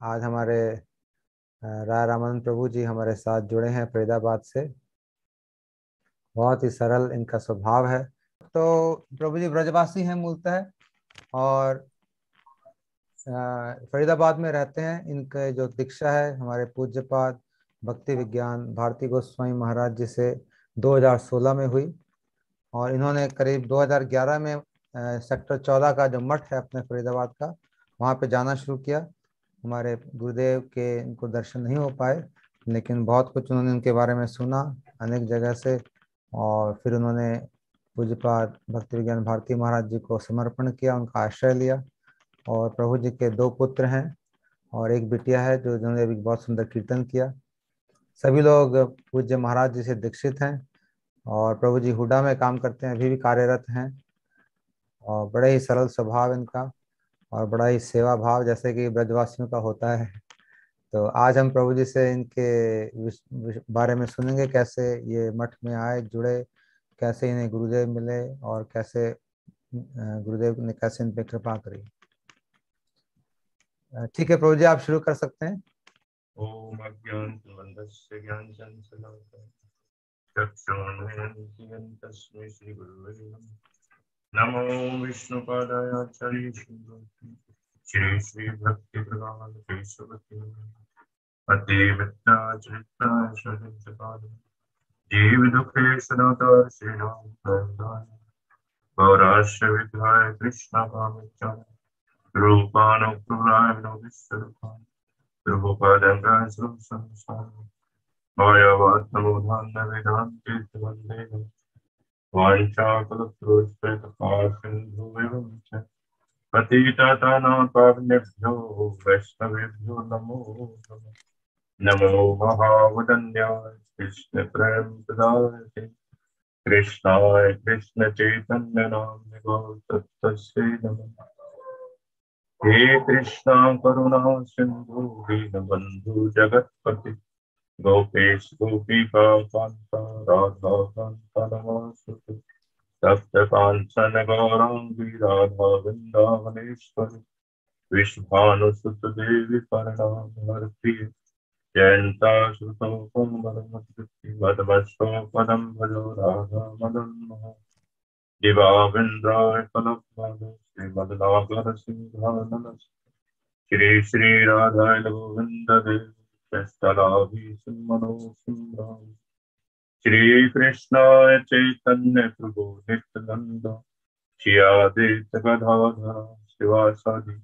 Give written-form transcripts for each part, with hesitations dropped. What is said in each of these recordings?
आज हमारे राय रामानंद प्रभु जी हमारे साथ जुड़े हैं फरीदाबाद से। बहुत ही सरल इनका स्वभाव है। तो प्रभु जी ब्रजवासी हैं मूलतः, और फरीदाबाद में रहते हैं। इनके जो दीक्षा है हमारे पूज्यपाद भक्ति विज्ञान भारती गोस्वामी महाराज जी से 2016 में हुई। और इन्होंने करीब 2011 में सेक्टर 14 का जो मठ है अपने फरीदाबाद का, वहाँ पे जाना शुरू किया। हमारे गुरुदेव के इनको दर्शन नहीं हो पाए, लेकिन बहुत कुछ उन्होंने उनके बारे में सुना अनेक जगह से। और फिर उन्होंने पूज्यपाद भक्ति विज्ञान भारती महाराज जी को समर्पण किया, उनका आश्रय लिया। और प्रभु जी के दो पुत्र हैं और एक बिटिया है जो जिन्होंने भी बहुत सुंदर कीर्तन किया। सभी लोग पूज्य महाराज जी से दीक्षित हैं और प्रभु जी हुडा में काम करते हैं, अभी भी कार्यरत हैं। और बड़े ही सरल स्वभाव इनका और बड़ा ही सेवा भाव जैसे कि ब्रजवासियों का होता है। तो आज हम प्रभु जी से इनके बारे में सुनेंगे, कैसे ये मठ में आए, जुड़े, कैसे इन्हें गुरुदेव मिले और कैसे गुरुदेव ने कैसे इन पे कृपा करी। ठीक है प्रभु जी, आप शुरू कर सकते हैं। ओम अज्ञानतिमिरन्धस्य ज्ञानञ्जनशलाकया चक्षुरुन्मीलितं तस्मै श्रीगुरुवे नमः। नमो विष्णुपादाय आचार्यश्रीमते श्री श्री भक्तिप्रदान केशवते अतिविद्याचरित्राय शरणपाद जीव दुखे सनातन श्रीराम प्रदाय गौराश्य विद्याय Krishna कामिचार रूपानुप्राय विष्णुरूपाय Prabhupada Samsara Mayavadhamudhanna Vedanti Vandena Vanchakalapurushrita Sindhu Vivamcha Patitatana Pavnebhyo Vaishnavebhyo Namo Namo Mahavadanya Krishna Prem Pradayate Krishna Krishna Chaitanya Namne Gautattasya Namo हे कृष्णा करुणा सिंधु दीनबंधु जगत्पति गोपेश गोपिका कांता राधा कांता नमोस्तुते तप्त कांचन गौरांगी राधा वृंदावनेश्वरी विश्वानुसुत देवी परिणामहर्षि जयंता श्रुतो मदमस्तु पदम भजो राधा मदन मोहन दिवाविंद्राय कलपमानो श्रीमद्नागर सिंहानन श्री श्री राधाय गोविंद देव स्थलाभि सुमनो सुंदर श्री कृष्णाय चैतन्य प्रभु नित्यानंद श्री आदित गदाधर शिवासादि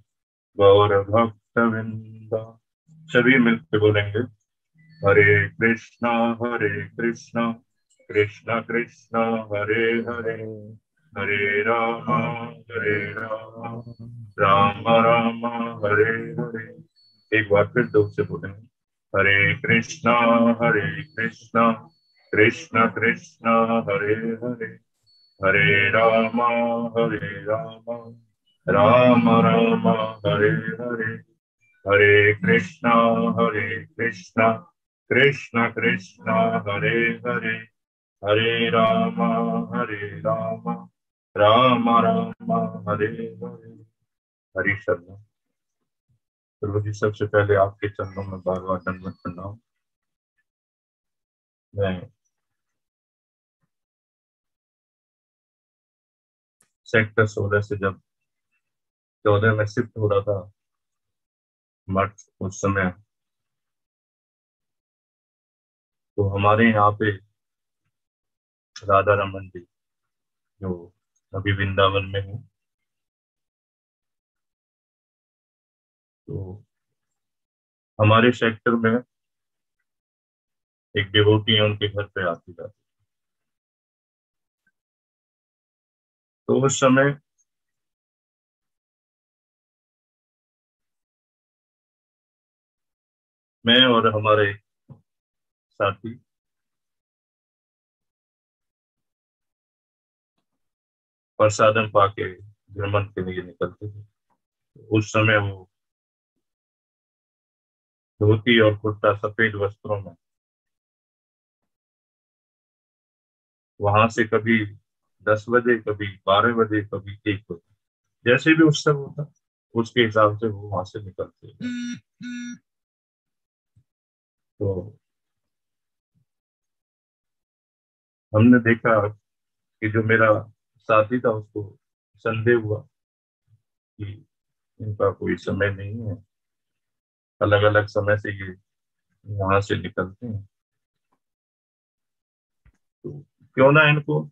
गौर भक्त वृंद। सभी मिलकर बोलेंगे हरे कृष्णा कृष्णा कृष्णा हरे हरे हरे राम राम राम हरे हरे। एक बार फिर दो से बोलेंगे हरे कृष्णा कृष्णा कृष्णा हरे हरे हरे राम राम राम हरे हरे हरे कृष्णा कृष्णा कृष्णा हरे हरे हरे राम राम राम हरे हरे। हरि शरण। प्रभु जी, सबसे पहले आपके चरणों में बार बार दंडवत करना हूं। मैं सेक्टर 16 से जब 14 में शिफ्ट हो रहा था मठ, उस समय तो हमारे यहाँ पे राधा रमन जी जो अभी वृंदावन में है, तो हमारे सेक्टर में एक डिवोटी है, उनके घर पे आती जाती। तो उस समय मैं और हमारे साथी प्रसादम पाके भ्रमण के लिए निकलते थे। उस समय वो धोती और कुर्ता सफेद वस्त्रों में वहां से कभी 10 बजे, कभी 12 बजे, कभी 1 बजे, जैसे भी उत्सव होता उसके हिसाब से वो वहां से निकलते हैं। तो हमने देखा कि जो मेरा साथी था उसको संदेह हुआ कि इनका कोई समय नहीं है, अलग अलग समय से ये वहां से निकलते हैं, तो क्यों ना इनको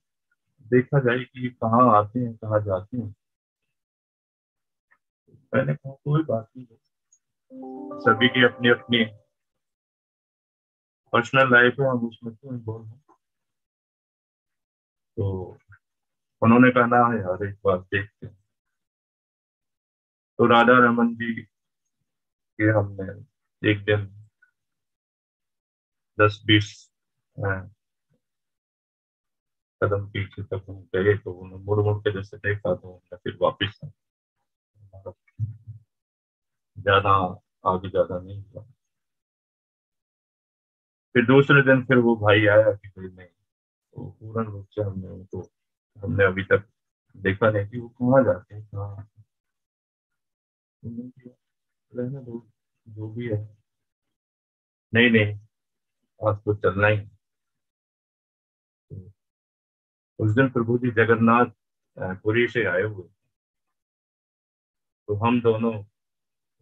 देखा जाए कि ये कहाँ आते हैं कहाँ जाते हैं। मैंने कहा कोई बात नहीं, सभी की अपनी अपनी पर्सनल लाइफ है, हम उसमें क्यों इन्वॉल्व हैं। तो उन्होंने कहा ना यार एक बार देखते हैं। तो राधा रमन जी के हमने एक दिन 10-20 कदम पीछे तक हम गए, तो उन्होंने मुड़ मुड़ के जैसे देखा, तो हमने फिर वापिस ज्यादा आगे ज्यादा नहीं हुआ। फिर दूसरे दिन फिर वो भाई आया कि भाई नहीं, वो पूर्ण रूप से हमने उनको, हमने अभी तक देखा नहीं कि वो कहाँ जाते हैं कहाँ आते हैं। उन्होंने कहा, रहने दो, जो भी है। नहीं नहीं, आज तो चलना ही है। तो उस दिन प्रभु जी जगन्नाथ पुरी से आए हुए, तो हम दोनों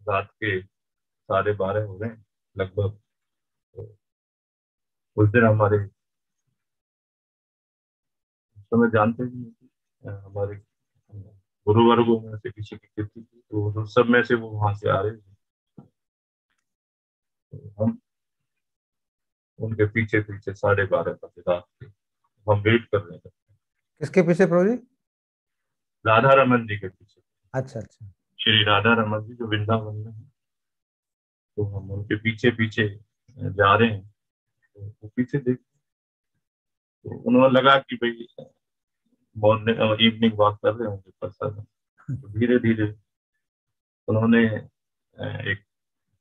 रात के 12:30 हो रहे हैं लगभग। तो उस दिन हमारे, उस समय जानते भी नहीं थे, हमारे गुरुवर्गों में से किसी की तिथि थी, तो उस सब में से वो वहां से आ रहे थे। तो हम उनके पीछे पीछे 12:30 बजे रात के हम वेट कर रहे थे, किसके पीछे प्रभु जी? राधा रमन जी के पीछे। अच्छा अच्छा। श्री राधा रमन जी जो वृंदावन में है, तो हम उनके पीछे पीछे जा रहे हैं। तो वो पीछे देख, तो उन्होंने लगा कि भाई मॉर्निंग इवनिंग वॉक कर रहे होंगे प्रसाद। तो धीरे धीरे उन्होंने एक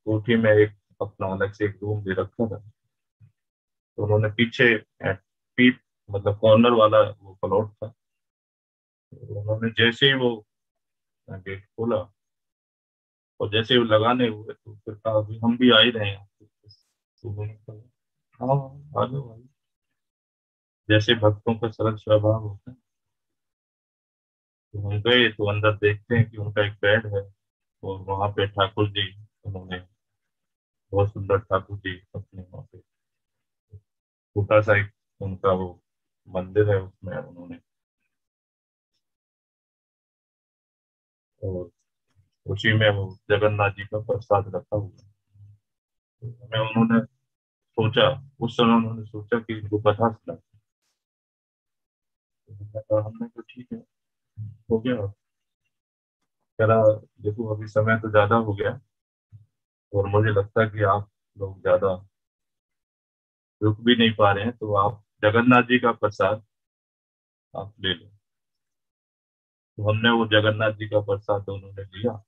कोठी में एक अपना अलग से एक रूम दे रखा था, तो उन्होंने पीछे पीप मतलब कॉर्नर वाला वो प्लॉट था, तो उन्होंने जैसे ही वो गेट खोला और जैसे ही वो लगाने हुए, तो फिर कहा अभी हम भी आ ही रहे हैं। तो उन्होंने कहा हाँ हाँ, आ जाओ भाई। जैसे भक्तों का सरल स्वभाव होता है, तो हम गए तो अंदर देखते हैं कि उनका एक बेड है, और वहां पे ठाकुर जी, उन्होंने बहुत सुंदर ठाकुर जी अपने वहां पे छोटा सा एक उनका वो मंदिर है, उसमें उन्होंने, और उसी में वो जगन्नाथ जी का प्रसाद रखा हुआ है। तो हमें उन्होंने सोचा, उस समय उन्होंने सोचा कि इनको कथा सुना, तो हमने कहा, हमने तो ठीक है, हो गया। कह रहा देखो अभी समय तो ज्यादा हो गया, और मुझे लगता है कि आप लोग ज्यादा रुक भी नहीं पा रहे हैं, तो आप जगन्नाथ जी का प्रसाद आप ले लो। तो हमने वो जगन्नाथ जी का प्रसाद दोनों ने लिया।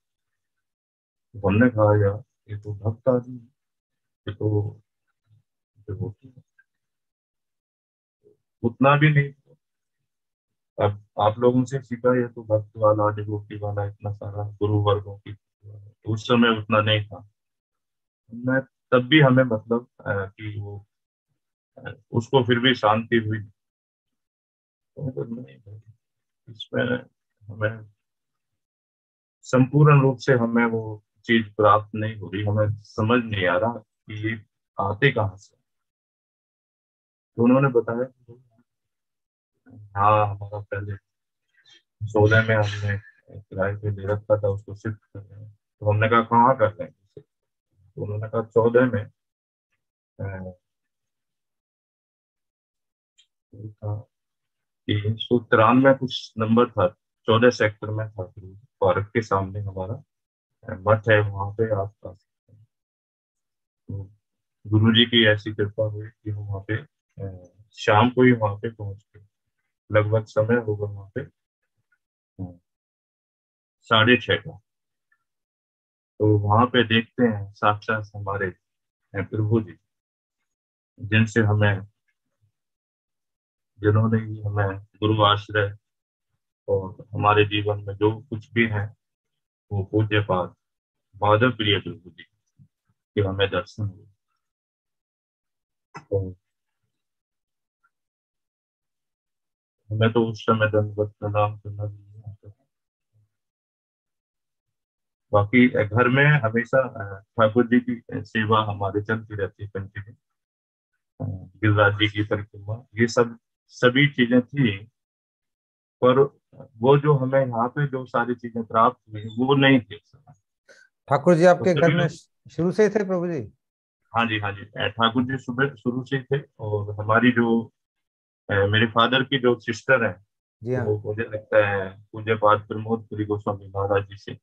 तो हमने कहा यार ये तो भक्त आदमी है, ये तो डिवोटी है, उतना भी नहीं। अब आप लोगों से सीखा, ये तो भक्त वाला डिवोटी वाला इतना सारा गुरु वर्गों की, तो उस समय उतना नहीं था। मैं तब भी हमें मतलब कि वो उसको फिर भी शांति हुई। तो मतलब नहीं भाई, इसमें हमें संपूर्ण रूप से हमें वो चीज प्राप्त नहीं हो रही, हमें समझ नहीं आ रहा कि ये आते कहाँ से। तो उन्होंने बताया कि हाँ हमारा पहले 16 में हमने किराए पे ले रखा था, उसको शिफ्ट कर रहे हैं। तो हमने कहा कहाँ कर रहे हैं इसे? तो उन्होंने कहा 14 में था कि 193 कुछ नंबर था, 14 सेक्टर में था, पार्क के सामने हमारा मठ है, वहां पे आप आ सकते हैं। तो गुरु जी की ऐसी कृपा हुई कि हम वहाँ पे शाम को ही वहां पे पहुंच गए। लगभग समय होगा वहां पे 6:30 का। तो वहां पे देखते हैं साक्षात हमारे प्रभु जी, जिनसे हमें, जिन्होंने ही हमें गुरु आश्रय और हमारे जीवन में जो कुछ भी है वो पूज्य पाद माधव प्रिय प्रभु जी कि हमें दर्शन हुए। तो हमें तो उस समय दंडवत प्रणाम करना नहीं आता। बाकी घर में हमेशा ठाकुर जी की सेवा हमारे चलती रहती है कंटिन्यू। गिरिराज जी की परिक्रमा ये सब सभी चीजें थी, पर वो जो हमें यहाँ पे जो सारी चीजें प्राप्त हुई वो नहीं थी उस समय। ठाकुर जी तो आपके घर सभी में लोग, शुरू से ही थे प्रभु जी? हाँ जी हाँ जी, ठाकुर जी सुबह शुरू से ही थे। और हमारी जो मेरे फादर की जो सिस्टर है, जी हाँ। वो मुझे लगता है पूज्य पाठ प्रमोद पुरी गोस्वामी महाराज जी से,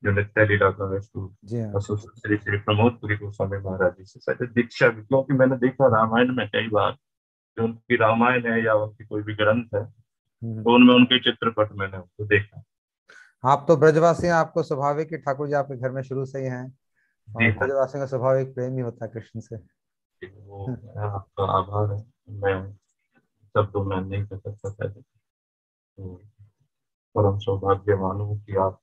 जो नित्य लीला का जी हाँ। श्री श्री प्रमोद पुरी गोस्वामी महाराज जी से शायद दीक्षा भी, क्योंकि मैंने देखा रामायण में कई बार जो उनकी रामायण है या उनकी कोई भी ग्रंथ है, हम्म। तो उनमें उनके चित्रपट मैंने उनको देखा। आप तो ब्रजवासी हैं, आपको स्वाभाविक ही ठाकुर जी आपके घर में शुरू से ही हैं। जी और हाँ। ब्रजवासियों का स्वाभाविक प्रेम ही होता है कृष्ण से। वो आपका आभार है। मैं शब्दों में नहीं कर सकता था। तो परम सौभाग्यवान हूँ कि आप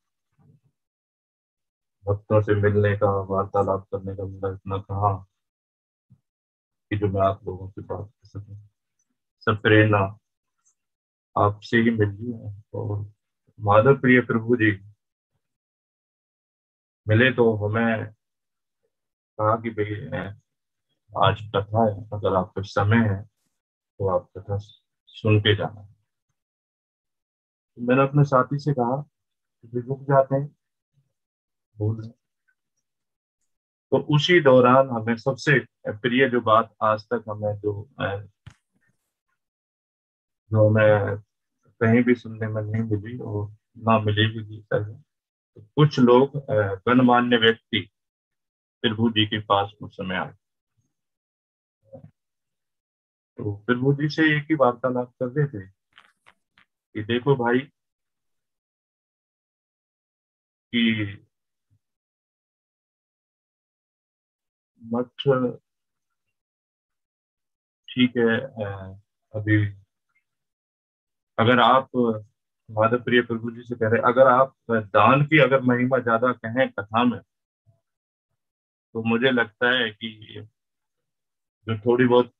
भक्तों से मिलने का, वार्तालाप करने का मिला इतना कहा कि जो मैं आप लोगों से बात कर सकूं। सब प्रेरणा आपसे ही मिली है। और माधव प्रिय प्रभु जी मिले तो हमें कहा कि भाई आज कथा है, अगर आपको समय है तो आप कथा सुन के जाना। तो मैंने अपने साथी से कहा कि भाई रुक जाते हैं, भूल रहे हैं। तो उसी दौरान हमें सबसे प्रिय जो बात आज तक हमें जो हमें कहीं भी सुनने में नहीं मिली और ना मिलेगी भी सर। तो कुछ लोग गणमान्य व्यक्ति प्रभु जी के पास उस समय आए। तो प्रभु जी से एक ही वार्तालाप कर रहे थे कि देखो भाई, कि मठ ठीक है, अभी अगर आप माधव प्रिय प्रभु जी से कह रहे, अगर आप दान की अगर महिमा ज्यादा कहें कथा में, तो मुझे लगता है कि जो थोड़ी बहुत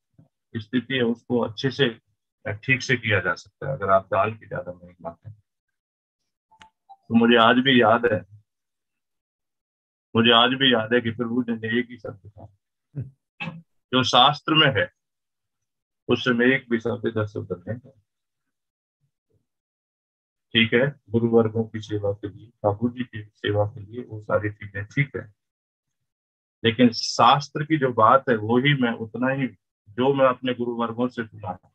स्थिति है उसको अच्छे से ठीक से किया जा सकता है अगर आप दान की ज्यादा महिमा कहें। तो मुझे आज भी याद है कि प्रभु ने एक ही शब्द कहा जो शास्त्र में है, उस समय एक भी शब्द इधर से उधर नहीं है। ठीक है, गुरु वर्गों की सेवा के लिए, ठाकुर जी की सेवा के लिए वो सारी चीजें ठीक है, लेकिन शास्त्र की जो बात है वो ही मैं उतना ही जो मैं अपने गुरु वर्गों से सुना है,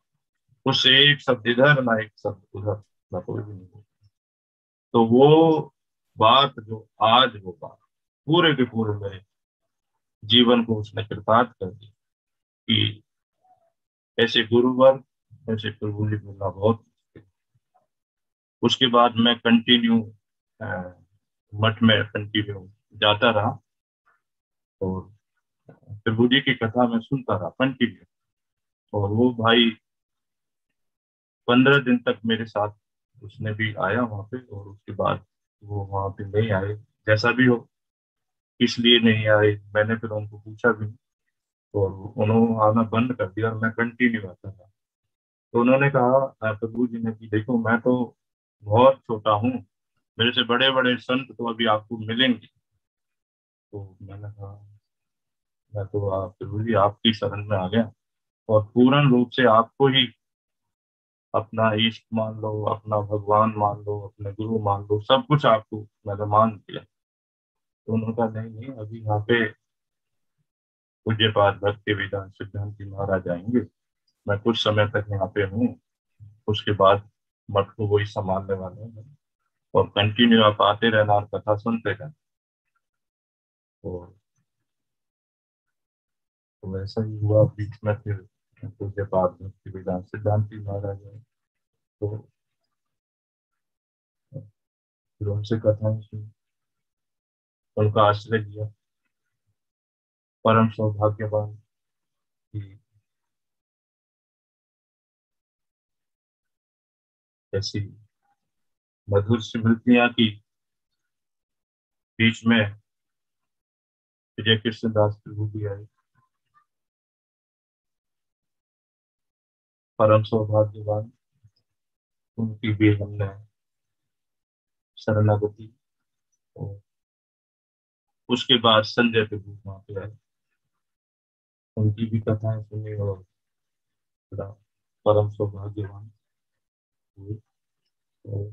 उससे एक शब्द इधर ना एक शब्द उधर, ना कोई भी नहीं। तो वो बात जो आज वो बात पूरे के पूरे मेरे जीवन को उसने कृतार्थ कर दी कि ऐसे गुरुवर ऐसे प्रभु जी मिलना बहुत मुश्किल। उसके बाद मैं कंटिन्यू मठ में कंटिन्यू जाता रहा और प्रभु जी की कथा में सुनता रहा कंटिन्यू। और वो भाई 15 दिन तक मेरे साथ उसने भी आया वहां पे, और उसके बाद वो वहां पे नहीं आए, जैसा भी हो। किस लिए नहीं आए मैंने फिर उनको पूछा भी, और उन्होंने आना बंद कर दिया और मैं कंटिन्यू आता था। तो उन्होंने कहा प्रभु जी ने कि देखो मैं तो बहुत छोटा हूँ, मेरे से बड़े बड़े संत तो अभी आपको मिलेंगे। तो मैंने कहा मैं तो प्रभु जी आपकी शरण में आ गया, और पूर्ण रूप से आपको ही अपना इष्ट मान लो, अपना भगवान मान लो, अपने गुरु मान लो, सब कुछ आपको मैंने मान दिया। तो उन्होंने कहा नहीं नहीं, अभी यहाँ पे पूज्यपाद भक्ति वेदांत सिद्धांति महाराज आएंगे, मैं कुछ समय तक यहाँ पे हूँ, उसके बाद मठ को वही संभालने वाले हैं, और कंटिन्यू आप आते रहना और कथा सुनते रहना। तो, तो वैसा ही हुआ। बीच में फिर पूज्यपाद भक्ति वेदांत सिद्धांति महाराज आए, तो फिर उनसे कथाएं सुनी, उनका आश्रय लिया। परम सौभाग्यवान की ऐसी मधुर स्मृतियां की बीच में विजय कृष्ण दास प्रभु भी आए, परम सौभाग्यवान। उनकी भी हमने शरणागति, और उसके बाद संजय प्रभु वहां पे आए, उनकी भी कथाएं सुनी और बड़ा परम सौभाग्यवान हुए। और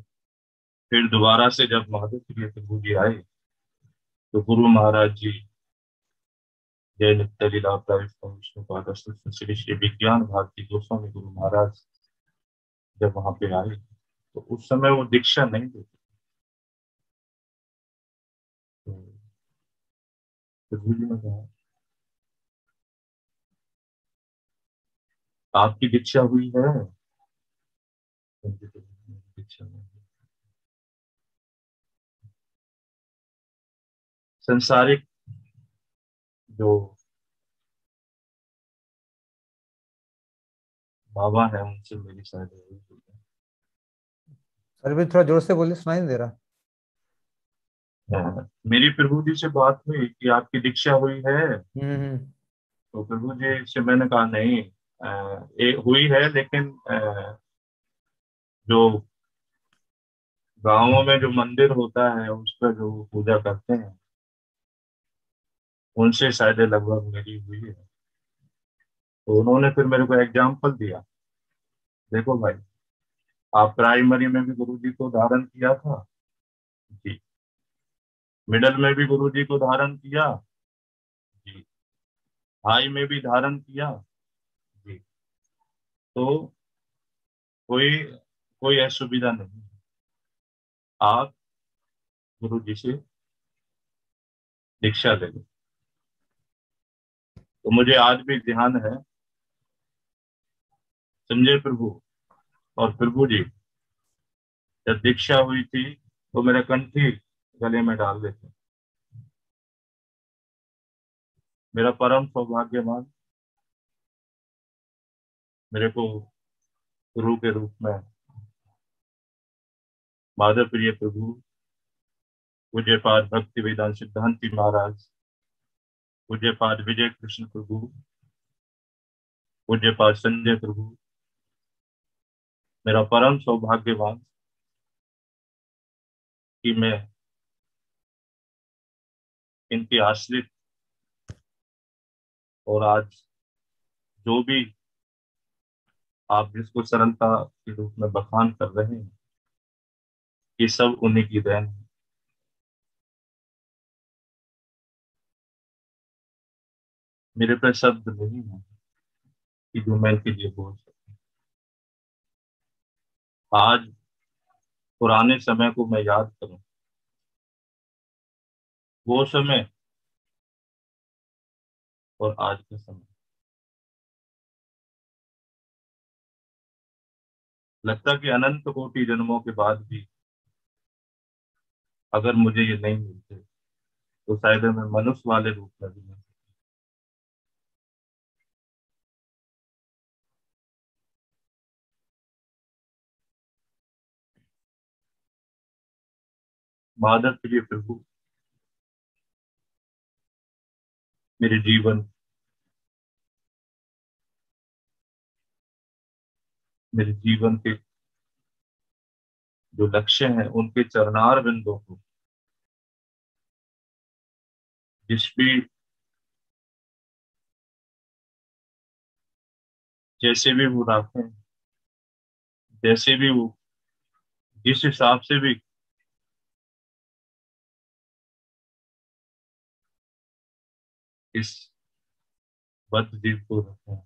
फिर दोबारा से जब महादेव प्रिय प्रभु जी आए, तो गुरु महाराज जी जय नित्य लीला प्रविष्ट विष्णु पाद श्री श्री विज्ञान भारती गोस्वामी गुरु महाराज जब वहां पे आए, तो उस समय वो दीक्षा नहीं देते। तो प्रभु जी ने कहा, आपकी दीक्षा हुई है? उनकी तो दीक्षा नहीं हुई। संसारिक जो बाबा है उनसे मेरी शायद हुई है। सर भी थोड़ा जोर से बोलिए, सुनाई नहीं दे रहा। मेरी प्रभु जी से बात हुई कि आपकी दीक्षा हुई है? हम्म। तो प्रभु जी से मैंने कहा नहीं, हुई है, लेकिन जो गांवों में जो मंदिर होता है उस पर जो पूजा करते हैं उनसे शायद लगभग मेरी हुई है। तो उन्होंने फिर मेरे को एग्जाम्पल दिया, देखो भाई, आप प्राइमरी में भी गुरु जी को धारण किया था जी, मिडल में भी गुरु जी को धारण किया जी, हाई में भी धारण किया जी। तो कोई कोई असुविधा नहीं, आप गुरु जी से दीक्षा ले लो। तो मुझे आज भी ध्यान है, संजय प्रभु और प्रभु जी जब दीक्षा हुई थी तो मेरे कंठी गले में डाल देते। मेरा परम सौभाग्यवान मेरे को गुरु के रूप में माधव प्रिय प्रभु, पूज्यपाद भक्ति वेदांत सिद्धांति महाराज, पूज्यपाद विजय कृष्ण प्रभु, पूज्यपाद संजय प्रभु, मेरा परम सौभाग्यवान कि मैं इनके आश्रित, और आज जो भी आप जिसको सरलता के रूप में बखान कर रहे हैं, ये सब उन्हीं की देन है। मेरे पे शब्द नहीं है कि जो मैं इनके लिए बोल सकूं। आज पुराने समय को मैं याद करूं, वो समय और आज का समय, लगता कि अनंत कोटि जन्मों के बाद भी अगर मुझे ये नहीं मिलते तो शायद मैं मनुष्य वाले रूप में भी नहीं। माधव प्रिय प्रभु मेरे जीवन, मेरे जीवन के जो लक्ष्य हैं उनके चरणार बिंदुओं को जिस भी, जैसे भी वो रखें, जैसे भी वो, जिस हिसाब से भी इस बद्ध जीव को रखें,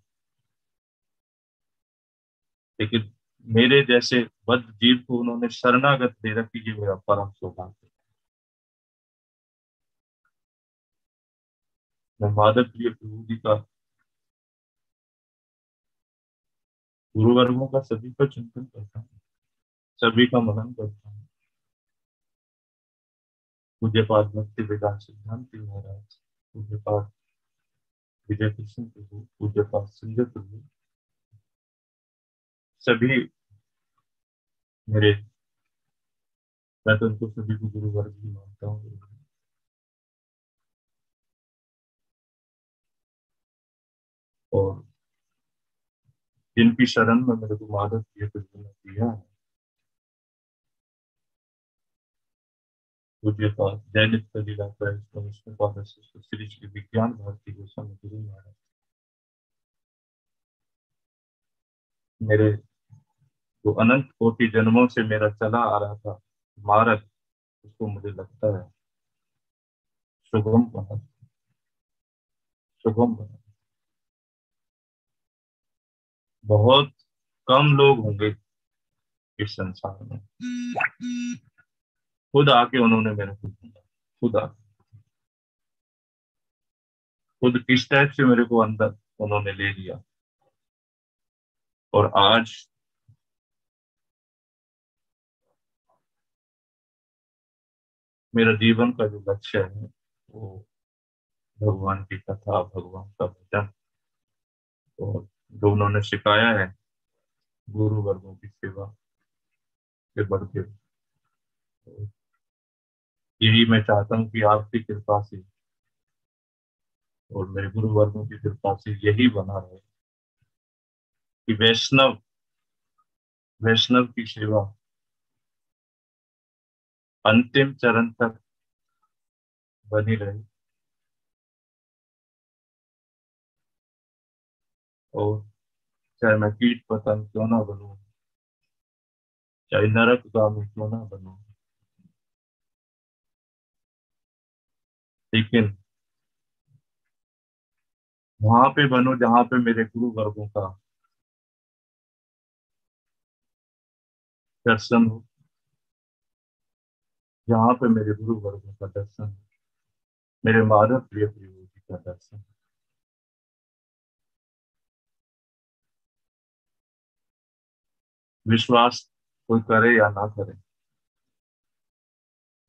लेकिन मेरे जैसे बद्ध जीव को उन्होंने शरणागत दे रखी, ये मेरा परम सौभाग्य है। मैं माधव प्रिय प्रभु जी का, गुरुवर्गों का सभी का चिंतन करता हूँ, सभी का मनन करता हूँ। पूज्यपाद भक्ति वेदांत सिद्धांति महाराज, पूज्यपाद विजय कृष्ण प्रभु, पूज्यपाद संजय प्रभु, सभी मेरे, मैं तो उनको सभी को गुरु वर्ग ही मानता हूँ। और जिनकी शरण में मेरे को मदद की दिया है। पूज्य पाठ दैनिक कलीला श्री श्री विज्ञान भारती गोस्वामी गुरु महाराज, मेरे जो अनंत कोटि जन्मों से मेरा चला आ रहा था मार्ग, उसको मुझे लगता है शुभम बना, शुभम बना। बहुत कम लोग होंगे इस संसार में, खुद आके उन्होंने मेरे को ढूंढा, खुद आके, खुद किस टाइप से मेरे को अंदर उन्होंने ले लिया। और आज मेरा जीवन का जो लक्ष्य है वो भगवान की कथा, भगवान का भजन, और जो उन्होंने सिखाया है गुरु वर्गों की सेवा से बढ़ के। तो यही मैं चाहता हूँ कि आपकी कृपा से और मेरे गुरु वर्गों की कृपा से यही बना रहे कि वैष्णव वैष्णव की सेवा अंतिम चरण तक बनी रहे, और चाहे मैं कीट पतंग क्यों ना बनूं, चाहे नरक गामी क्यों ना बनूं, लेकिन वहां पे बनूं जहां पे मेरे गुरु वर्गों का दर्शन हो, जहां पे मेरे गुरु वर्गों का दर्शन हो, मेरे माधव प्रिय प्रिय जी का दर्शन। विश्वास कोई करे या ना करे,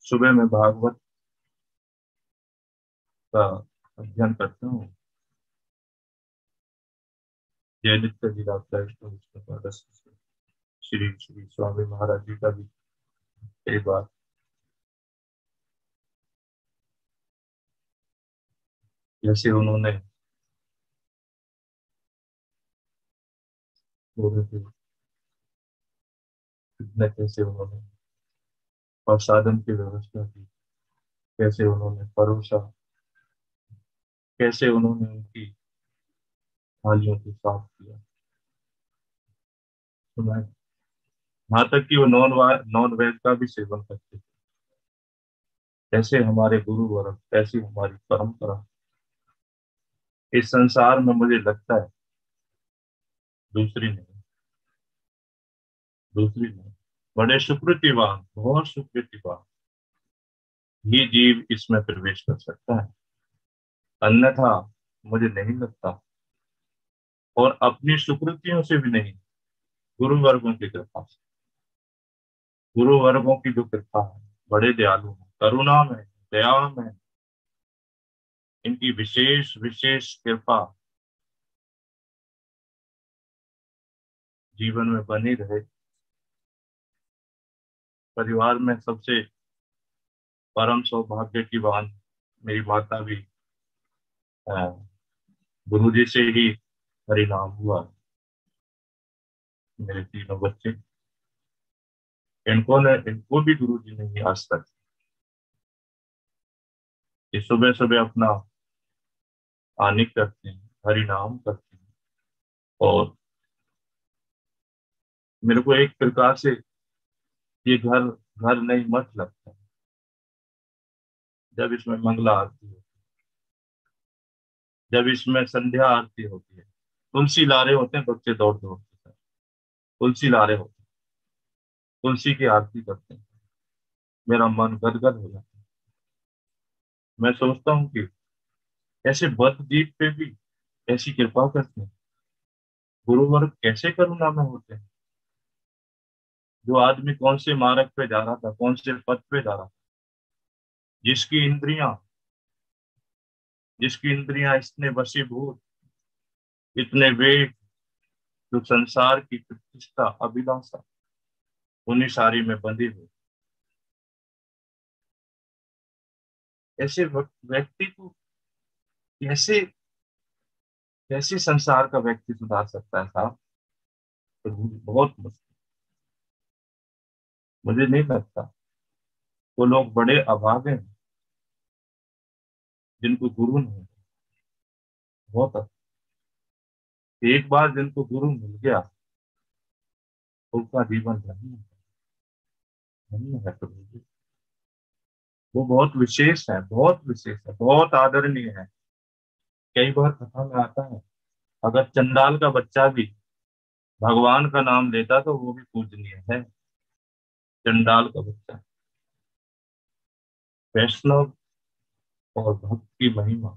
सुबह में भागवत का अध्ययन करता हूँ, जय नित्य लीला श्री श्री स्वामी महाराज जी का भी कई बार जैसे उन्होंने पूरे थे, कितने कैसे उन्होंने प्रसादन की व्यवस्था की, कैसे उन्होंने परोसा, कैसे उन्होंने उनकी थालियों को साफ किया। तो मैं यहाँ तक कि वो नॉन वेज का भी सेवन करते थे। ऐसे हमारे गुरु वर्ग, ऐसी हमारी परंपरा इस संसार में मुझे लगता है दूसरी नहीं, दूसरी नहीं। बड़े सुकृतिवान, बहुत सुकृतिवान ही जीव इसमें प्रवेश कर सकता है, अन्यथा मुझे नहीं लगता। और अपनी सुकृतियों से भी नहीं, गुरु वर्गों की कृपा से, गुरु वर्गों की जो कृपा है, बड़े दयालु हैं, करुणा में, दया में, इनकी विशेष विशेष कृपा जीवन में बनी रहे। परिवार में सबसे परम सौभाग्य की बात, मेरी माता भी गुरु जी से ही हरिनाम हुआ। मेरे तीनों बच्चे, इनको भी गुरु जी ने ही आज तक ये सुबह सुबह अपना आनी करते हैं, हरिनाम करते हैं। और मेरे को एक प्रकार से ये घर घर नहीं मत लगता है जब इसमें मंगला आरती है, जब इसमें संध्या आरती होती है, तुलसी ला रहे होते हैं बच्चे दौड़ दौड़ के, तुलसी ला रहे होते हैं, तुलसी की आरती करते हैं, मेरा मन गदगद हो जाता है। मैं सोचता हूँ कि ऐसे बददीप पे भी ऐसी कृपा करते हैं, गुरुवर कैसे करुणा में होते हैं। जो आदमी कौन से मार्ग पे जा रहा था, कौन से पथ पे जा रहा था, जिसकी इंद्रियां जिसकी इंद्रियां इतने वशीभूत, इतने वेग, जो संसार की प्रतिष्ठा अभिलाषा उन्हीं सारी में बंधी हुई, ऐसे व्यक्ति को कैसे कैसे संसार का व्यक्ति सुधार सकता है साहब? प्रभु जी, बहुत मुश्किल। मुझे नहीं लगता। वो लोग बड़े अभागे हैं जिनको गुरु नहीं है। बहुत एक बार जिनको गुरु मिल गया उनका जीवन धन्य धन्य है प्रभु जी। वो बहुत विशेष है, बहुत विशेष है, बहुत आदरणीय है। कई बार कथा में आता है, अगर चंडाल का बच्चा भी भगवान का नाम लेता तो वो भी पूजनीय है। चंडाल का बच्चा। वैष्णव और भक्त की महिमा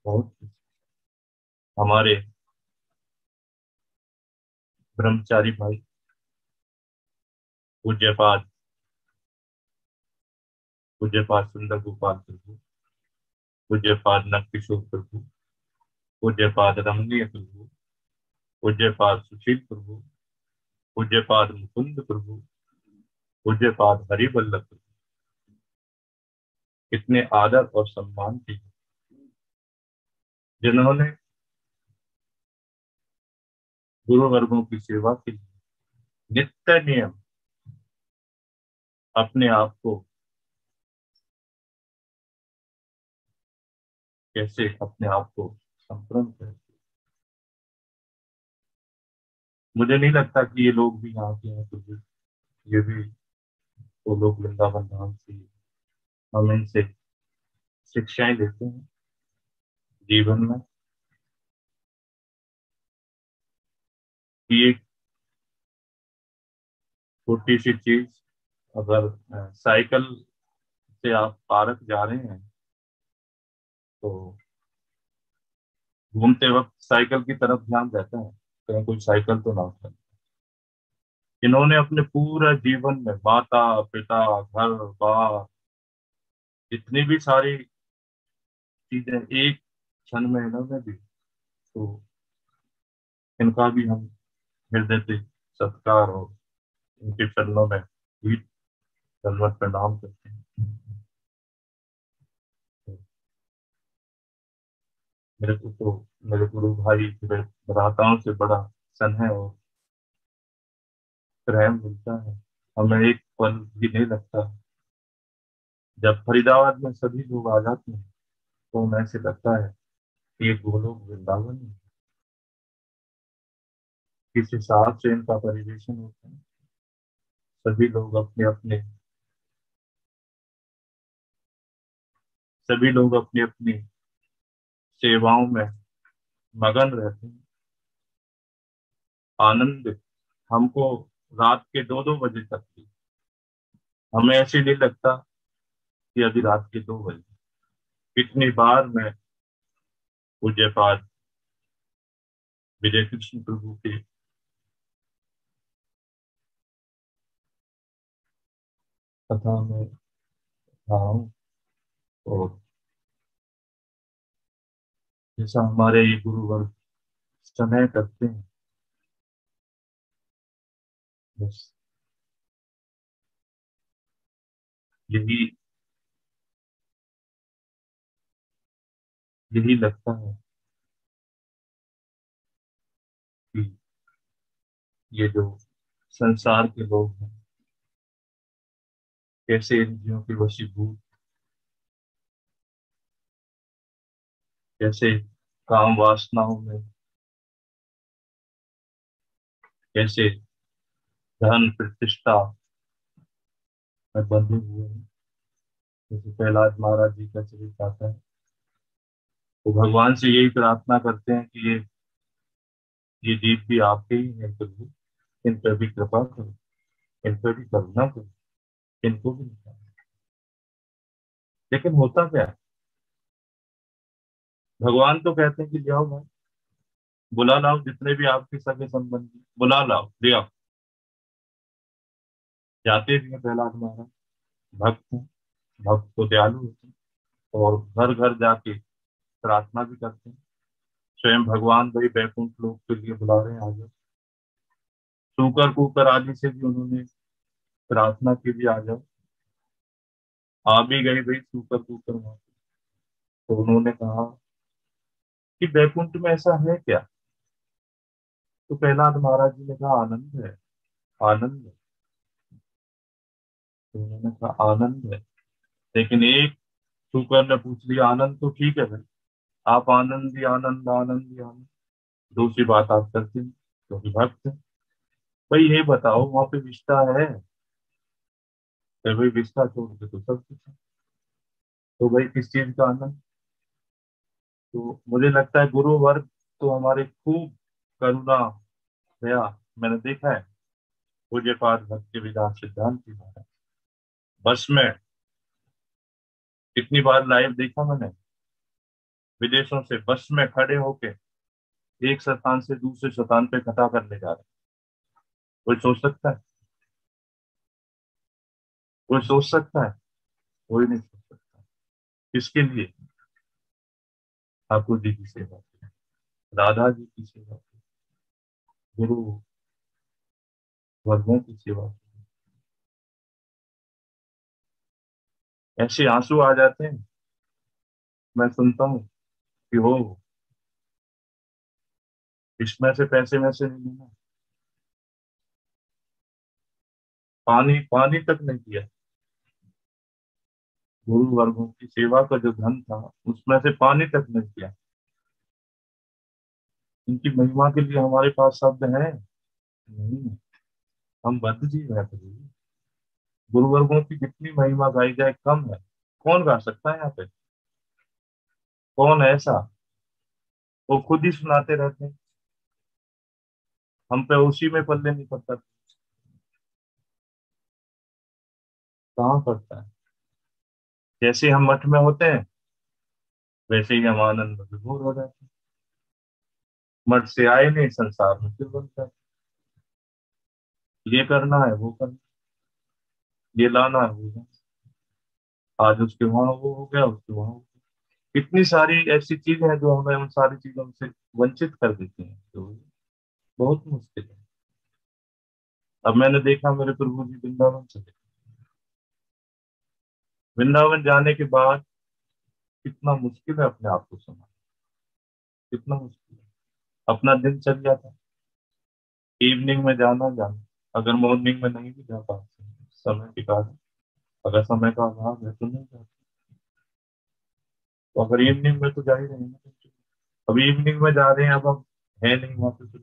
बहुत। हमारे ब्रह्मचारी भाई पूज्यपाद पूज्यपाद सुंदर गोपाल प्रभु, पूज्यपाद नंदकिशोर प्रभु, पूज्यपाद रमणीय प्रभु, पूज्यपाद सुशील प्रभु, पूज्यपाद मुकुंद प्रभु, पूज्यपाद हरिवल्लभ प्रभु, कितने आदर और सम्मान की, जिन्होंने गुरु वर्गों की सेवा के लिए नित्य नियम अपने आप को कैसे अपने आप को संपूर्ण कर। मुझे नहीं लगता कि ये लोग भी यहाँ के हैं तो ये भी वो लोग वृंदावन धाम से हम इनसे शिक्षाएं लेते हैं जीवन में कि एक छोटी सी चीज, अगर साइकिल से आप पार्क जा रहे हैं तो घूमते वक्त साइकिल की तरफ ध्यान रहता है कहीं कोई साइकिल तो ना उठे। इन्होंने अपने पूरा जीवन में माता पिता घर बार जितनी भी सारी चीजें एक क्षण में इन्होंने दी, तो इनका भी हम हृदय से सत्कार और इनके चरणों में भी दंडवत प्रणाम करते हैं। तो मेरे को तो मेरे गुरु भाई मेरे भ्राताओं से बड़ा स्नेह और प्रेम मिलता है। हमें एक पल भी नहीं लगता। जब फरीदाबाद में सभी लोग आ जाते हैं तो हमें ऐसे लगता है कि ये गोलोक वृंदावन है। किस हिसाब से इनका परिवेशन होता है। सभी लोग अपने अपने सभी लोग अपनी अपनी सेवाओं में मगन रहते हैं, आनंदित। हमको रात के 2-2 बजे तक भी हमें ऐसे नहीं लगता कि अभी रात के 2 बजे। कितनी बार मैं पूज्यपाद विजय कृष्ण प्रभु के कथा में रहा हूँ, और जैसा हमारे ये गुरुवर्ग समय करते हैं, बस यही यही लगता है कि ये जो संसार के लोग हैं कैसे इंद्रियों के वशीभूत, कैसे काम वासनाओं में, कैसे धन प्रतिष्ठा में बंधे हुए हैं। जैसे प्रहलाद महाराज जी का चरित्र आता है, वो भगवान से यही प्रार्थना करते हैं कि ये जीव भी आपके ही हैं प्रभु, इन पर भी कृपा करो, इन पर भी करुणा करो, इनको भी निकालो। लेकिन होता क्या है, भगवान तो कहते हैं कि जाओ भाई, बुला लाओ जितने भी आपके सगे संबंधी, बुला लाओ ले आओ। जाते भी हैं प्रहलाद महाराज, भक्त हैं, भक्त तो दयालु होते हैं, और घर घर जाके प्रार्थना भी करते हैं। स्वयं भगवान भाई बैकुंठ लोक के लिए बुला रहे हैं, आ जाओ। सूकर कुकर आदि से भी उन्होंने प्रार्थना की भी, आ जाओ। आ भी गई भाई सूकर कुकर वहां पे। तो उन्होंने कहा कि वैकुंठ में ऐसा है क्या? तो प्रहलाद महाराज जी ने कहा आनंद है, आनंद है। तो उन्होंने कहा आनंद है, लेकिन एक शुकर ने पूछ लिया, आनंद तो ठीक है भाई, आप आनंद ही आनंद, आनंद ही आनंद, दूसरी बात आप करते हैं क्योंकि भक्त है। भाई ये बताओ वहां पे विष्ठा है? तो भाई विष्ठा छोड़ के तो सब कुछ है। तो भाई किस चीज का आनंद? तो मुझे लगता है गुरु वर्ग तो हमारे खूब करुणा दया, मैंने देखा है पूज्य पाद भक्ति विधान सिद्धांत की महाराज बस में कितनी बार लाइव देखा मैंने, विदेशों से बस में खड़े होके एक स्थान से दूसरे स्थान पे कथा करने जा रहे हैं। कोई सोच सकता है? कोई सोच सकता है? कोई नहीं सोच सकता। किसके लिए? ठाकुर जी की सेवा के लिए, राधा जी की सेवा के लिए, गुरु वर्गों की सेवा के लिए। ऐसे आंसू आ जाते हैं, मैं सुनता हूँ कि हो इसमें से पैसे में से नहीं लेना, पानी पानी तक नहीं दिया। गुरु वर्गों की सेवा का जो धन था उसमें से पानी तक नहीं दिया। इनकी महिमा के लिए हमारे पास शब्द है नहीं, हम बद्ध जीव है प्रभु। गुरु वर्गों की जितनी महिमा गाई जाए कम है। कौन गा सकता है यहाँ पे? कौन है ऐसा? वो खुद ही सुनाते रहते हैं, हम पे उसी में पल्ले नहीं पड़ता। कहाँ पड़ता है? जैसे हम मठ में होते हैं वैसे ही हम आनंद में विभोर हो जाते हैं। मठ से आए नहीं, संसार में फिर बनता है, ये करना है वो करना, ये लाना है वो लाना। आज उसके वहां वो हो गया, उसके वहां हो गया। इतनी सारी ऐसी चीजें हैं जो हमें उन सारी चीजों से वंचित कर देती हैं, तो बहुत मुश्किल है। अब मैंने देखा मेरे प्रभु जी वृंदावन चले, वृंदावन जाने के बाद कितना मुश्किल है अपने आप को संभालना, कितना मुश्किल है। अपना दिन चल जाता, इवनिंग में जाना जाना, अगर मॉर्निंग में नहीं भी जा पाते समय के कारण, अगर समय का अभाव है तो नहीं जाते, तो अगर इवनिंग में तो जा ही रहे हैं ना। अब इवनिंग में जा रहे हैं, अब हम है नहीं वहां पे तो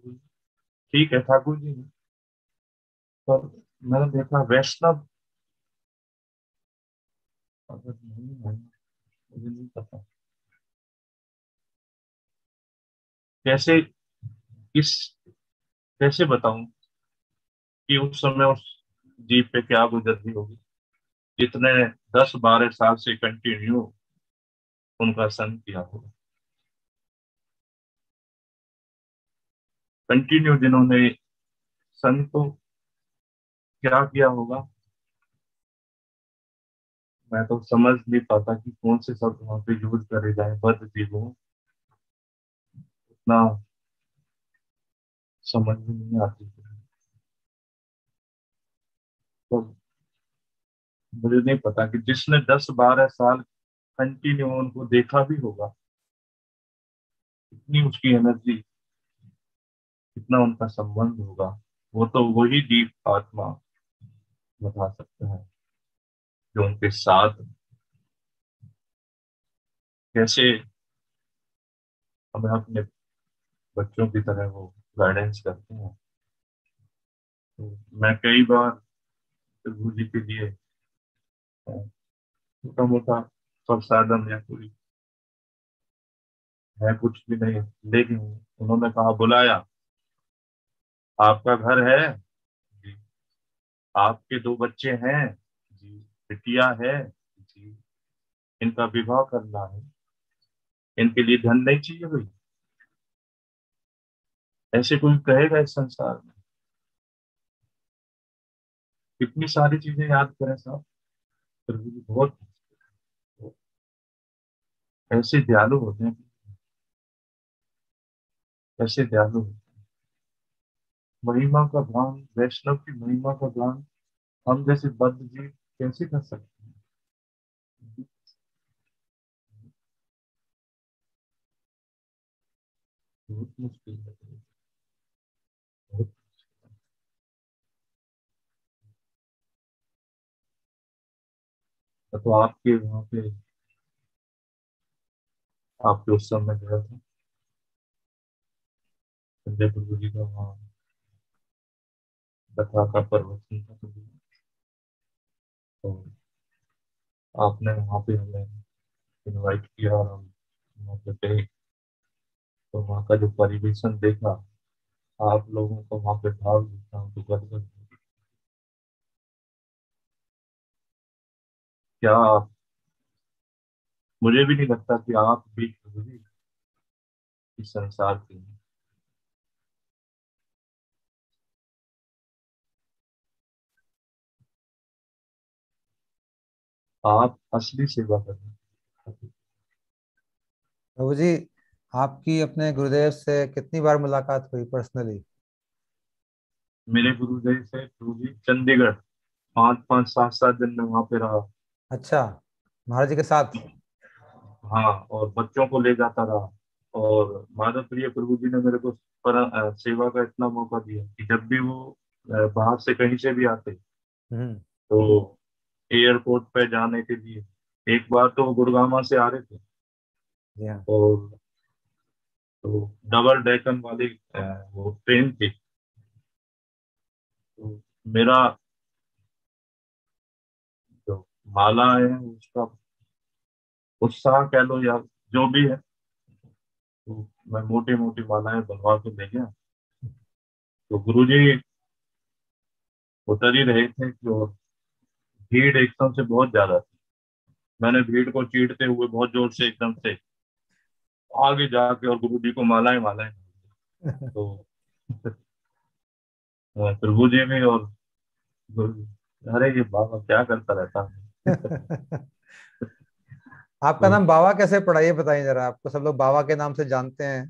ठीक है ठाकुर जी ने, पर मैंने देखा वैष्णव अगर नहीं है, मुझे नहीं पता कैसे, किस, कैसे बताऊं कि उस समय उस जीप पे क्या गुजर रही होगी, जितने 10-12 साल से कंटिन्यू उनका संग किया होगा, कंटिन्यू जिन्होंने संग तो क्या किया होगा। मैं तो समझ नहीं पाता कि कौन से शब्द वहां पे यूज करे जाए बद्ध जीवों, इतना समझ में नहीं आती। तो मुझे नहीं पता कि जिसने 10-12 साल कंटिन्यू उनको देखा भी होगा, इतनी उसकी एनर्जी, इतना उनका संबंध होगा, वो तो वही दीप आत्मा बता सकता है जो उनके साथ कैसे हमें अपने बच्चों की तरह वो गाइडेंस करते हैं। तो मैं कई बार प्रभु जी के लिए छोटा मोटा प्रसादम या कोई है कुछ भी नहीं, लेकिन उन्होंने कहा बुलाया, आपका घर है जी, आपके 2 बच्चे हैं जी, बिटिया है जी, इनका विवाह करना है, इनके लिए धन नहीं चाहिए भाई? ऐसे कोई कहेगा इस संसार में? कितनी सारी चीजें याद करें साहब, प्रभु जी बहुत ऐसे दयालु होते हैं, ऐसे दयालु होते हैं। महिमा का गान, वैष्णव की महिमा का गान हम जैसे बद्ध जीव कैसे कर सकते हैं? बहुत मुश्किल है। बहुत। तो आपके वहाँ पे, आपके उस समय गया था संजय प्रभु जी का वहाँ कथा का प्रवचन था, तो आपने वहाँ पे हमें इनवाइट किया और हम वहाँ पे गए। तो वहाँ का जो परिवेशन देखा, आप लोगों को वहाँ पे भाव देखा, तो गदगद। क्या आप, मुझे भी नहीं लगता कि आप भी प्रभु जी इस संसार के हैं। आप असली सेवा कर रहे हैं। प्रभु जी, आपकी अपने गुरुदेव से कितनी बार मुलाकात हुई पर्सनली? मेरे गुरुदेव से प्रभु जी चंडीगढ़ 5-5 7-7 दिन में वहां पे रहा। अच्छा, महाराज जी के साथ? हाँ, और बच्चों को ले जाता रहा। और माधव प्रिय प्रभु जी ने मेरे को सेवा का इतना मौका दिया कि जब भी वो बाहर से कहीं से भी आते, हम्म। तो एयरपोर्ट पे जाने के लिए, एक बार तो वो गुड़गांव से आ रहे थे, जी हाँ। और तो डबल डेकन वाली वो ट्रेन थी। तो मेरा जो माला है उसका उत्साह कह लो या जो भी है, तो मैं मोटी मोटी मालाएं बनवा के ले गया। तो गुरुजी उतर ही रहे थे कि, और भीड़ एकदम से बहुत ज्यादा थी। मैंने भीड़ को चीरते हुए बहुत जोर से एकदम से आगे जाके और गुरुजी को मालाएं मालाएं तो प्रभु जी भी और गुरु, अरे ये बाबा क्या करता रहता है। आपका तो नाम बाबा कैसे पड़ा, ये बताइए जरा। आपको सब लोग बाबा के नाम से जानते हैं।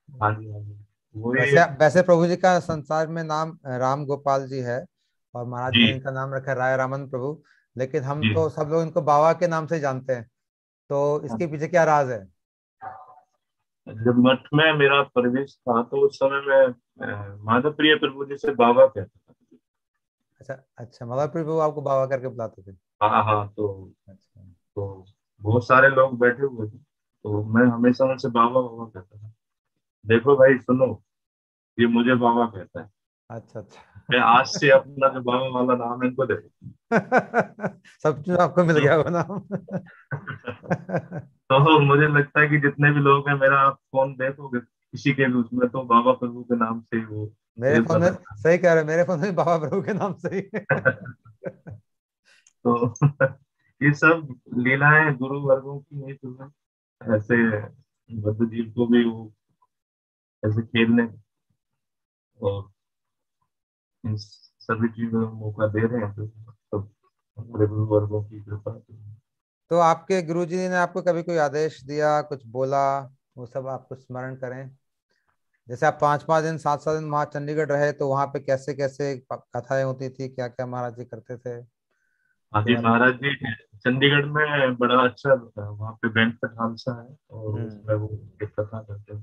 हाँ जी, हाँ जी, वही। वैसे वैसे प्रभु जी का संसार में नाम राम गोपाल जी है, और महाराज जी जी ने इनका नाम रखा है राय रामन प्रभु। लेकिन हम जी। तो सब लोग इनको बाबा के नाम से जानते हैं। तो इसके पीछे क्या राज है? जब मठ में मेरा प्रवेश था तो उस समय मैं माधव प्रिय प्रभु जी से बाबा कहता था। अच्छा अच्छा, मतलब प्रभु आपको बाबा करके बुलाते थे? हाँ हाँ, अच्छा। तो बहुत सारे लोग बैठे हुए थे, तो मैं हमेशा उनसे बाबा बाबा कहता था। देखो भाई सुनो, ये मुझे बाबा कहता है, अच्छा अच्छा। मैं आज से अपना जो बाबा वाला नाम है इनको दे। सब चीज आपको मिल तो, गया वो नाम। तो मुझे लगता है कि जितने भी लोग हैं, मेरा आप फोन देखोगे किसी के भी उसमें, तो बाबा प्रभु के नाम से ही वो मेरे फोन मिलता में, रहता सही कह रहे हैं, मेरे फोन में बाबा प्रभु के नाम से ही है। है। तो ये सब लीलाएं गुरु वर्गों की नहीं, तुम्हें ऐसे बुद्ध जीव को भी वो ऐसे खेलने और इन सभी चीजों में मौका दे रहे हैं, तो सब हमारे गुरु वर्गों की कृपा है। तो आपके गुरुजी ने आपको कभी कोई आदेश दिया, कुछ बोला, वो सब आपको स्मरण करें? जैसे आप 5 5 दिन 7 7 दिन वहाँ चंडीगढ़ रहे, तो वहाँ पे कैसे कैसे कथाएं होती थी, क्या क्या महाराज जी करते थे, हाँ उसके जी बारे में महाराज कुछ? जी, चंडीगढ़ में बड़ा अच्छा वहाँ पे बैंक्वेट हॉल सा है, और हम्म। उसमें वो एक कथा करते हैं।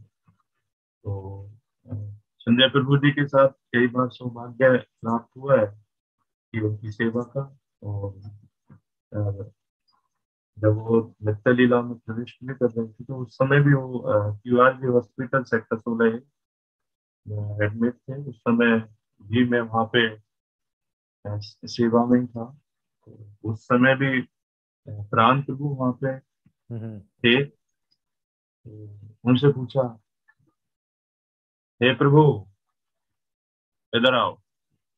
तो अ, संजय प्रभु जी के साथ कई बार सौभाग्य प्राप्त हुआ है कि उनकी सेवा का। और अ, जब वो नित्य लीला में प्रवेश भी कर रहे थे, तो उस समय भी वो QRG हॉस्पिटल सेक्टर 16 एडमिट थे उस समय भी। मैं वहाँ पे सेवा में ही था। तो उस समय भी प्राण प्रभु वहाँ पे हम्म। थे। तो उनसे पूछा, हे प्रभु इधर आओ।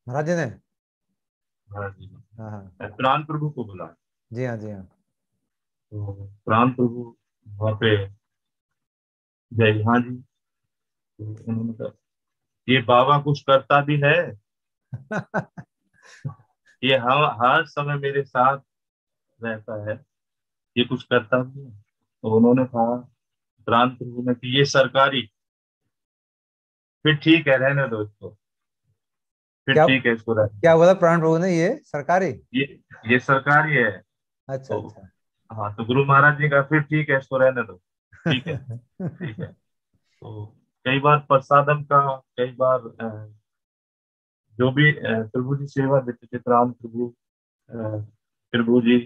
महाराज जी ने? महाराज जी हाँ हाँ। ने प्राण प्रभु को बुलाया। जी हाँ जी हाँ। तो प्राण प्रभु वहाँ पे गए, हाँ जी। तो उन्होंने कहा, ये बाबा कुछ करता भी है, ये हर समय मेरे साथ रहता है, ये कुछ करता भी है। तो उन्होंने कहा, प्राण प्रभु ने, कि ये सरकारी, फिर ठीक है रहने दो इसको, फिर क्या ठीक है इसको रहने क्या दो, बोला प्राण प्रभु ने, ये सरकारी? ये ये सरकारी है। अच्छा तो अच्छा। हाँ, तो गुरु महाराज जी का फिर ठीक है इसको रहने दो, ठीक है ठीक है। तो कई बार प्रसादम का, कई बार जो भी प्रभु जी सेवा देते थे, राम प्रभु, अ, प्रभु जी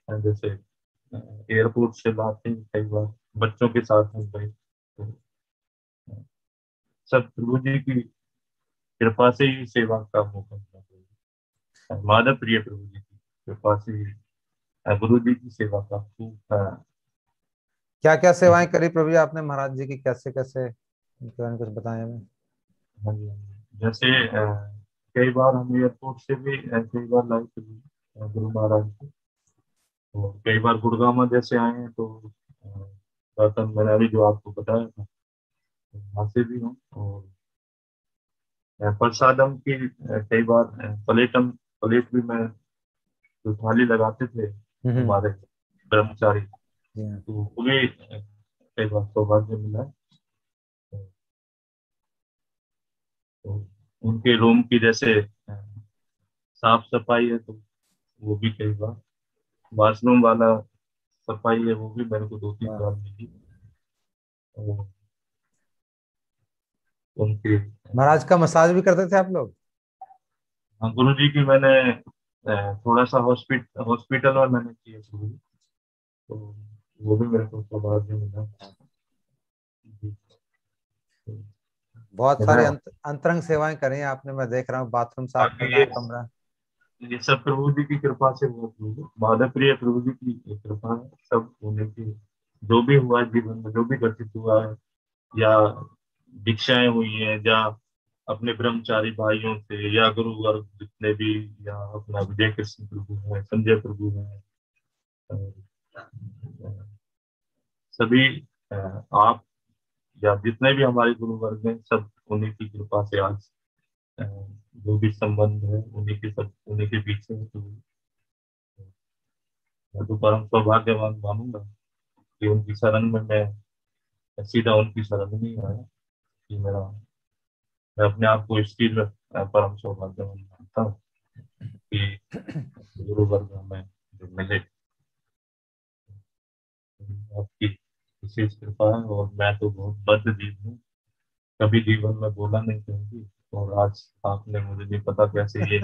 जैसे एयरपोर्ट से लाते हैं, कई बार बच्चों के साथ हम गए तो सब प्रभु जी की कृपा से ही सेवा का मौका मिला। माधव प्रिय प्रभु जी की कृपा से ही गुरु जी की सेवा का खूब क्या क्या सेवाएं करी प्रभु जी आपने महाराज जी की, कैसे कैसे, इनके बारे में कुछ बताएं हमें। हाँ जी, हाँ जी। जैसे कई बार हम एयरपोर्ट से भी कई बार लाए थे गुरु महाराज को। तो कई बार गुड़गांव में जैसे आए हैं तो रतन बनारी जो आपको बताया था, तो वहाँ से भी हूँ। और प्रसादम की कई बार प्लेटम प्लेट भी मैं, जो थाली लगाते थे हम्म। हमारे ब्रह्मचारी, जी हाँ। तो वो भी कई बार सौभाग्य मिला है। तो उनके रूम की जैसे साफ सफाई है, तो वो भी कई बार, वॉशरूम वाला सफाई है, वो भी मेरे को 2-3 वाह। बार मिली। और उनके महाराज का मसाज भी करते थे आप लोग? गुरु जी की मैंने थोड़ा सा हॉस्पिटल में मैंने किया शुरू, तो वो भी मेरे को सौभाग्य मिला। जी। तो बहुत सारी मेरा अंतरंग सेवाएं करी हैं आपने, मैं देख रहा हूँ, बाथरूम साफ बाकी करना, कमरा। ये सब प्रभु जी की कृपा से हुआ, प्रभु माधव प्रिय प्रभु जी की कृपा है सब होने की। जो भी हुआ है जीवन में, जो भी घटित हुआ है, या दीक्षाएं हुई हैं, या अपने ब्रह्मचारी भाइयों से, या गुरु वर्ग जितने भी, या अपना विजय कृष्ण प्रभु है, संजय प्रभु है, सभी आप, या जितने भी हमारे गुरु वर्ग हैं, सब उन्हीं की कृपा से आज जो भी संबंध है, उन्हीं के सब, उन्हीं के पीछे है। तो मैं तो परम सौभाग्यवान मानूंगा कि उनकी शरण में मैं सीधा उनकी शरण में नहीं आया, कि मेरा, मैं अपने आप को इस चीज में परम सौभाग्यवान मानता हूँ कि गुरु वर्ग हमें जो मिले, आपकी विशेष कृपा है। और मैं तो बहुत बद्ध जीव हूँ, कभी जीवन में बोला नहीं चाहूंगी, और आज आपने मुझे नहीं पता कैसे ये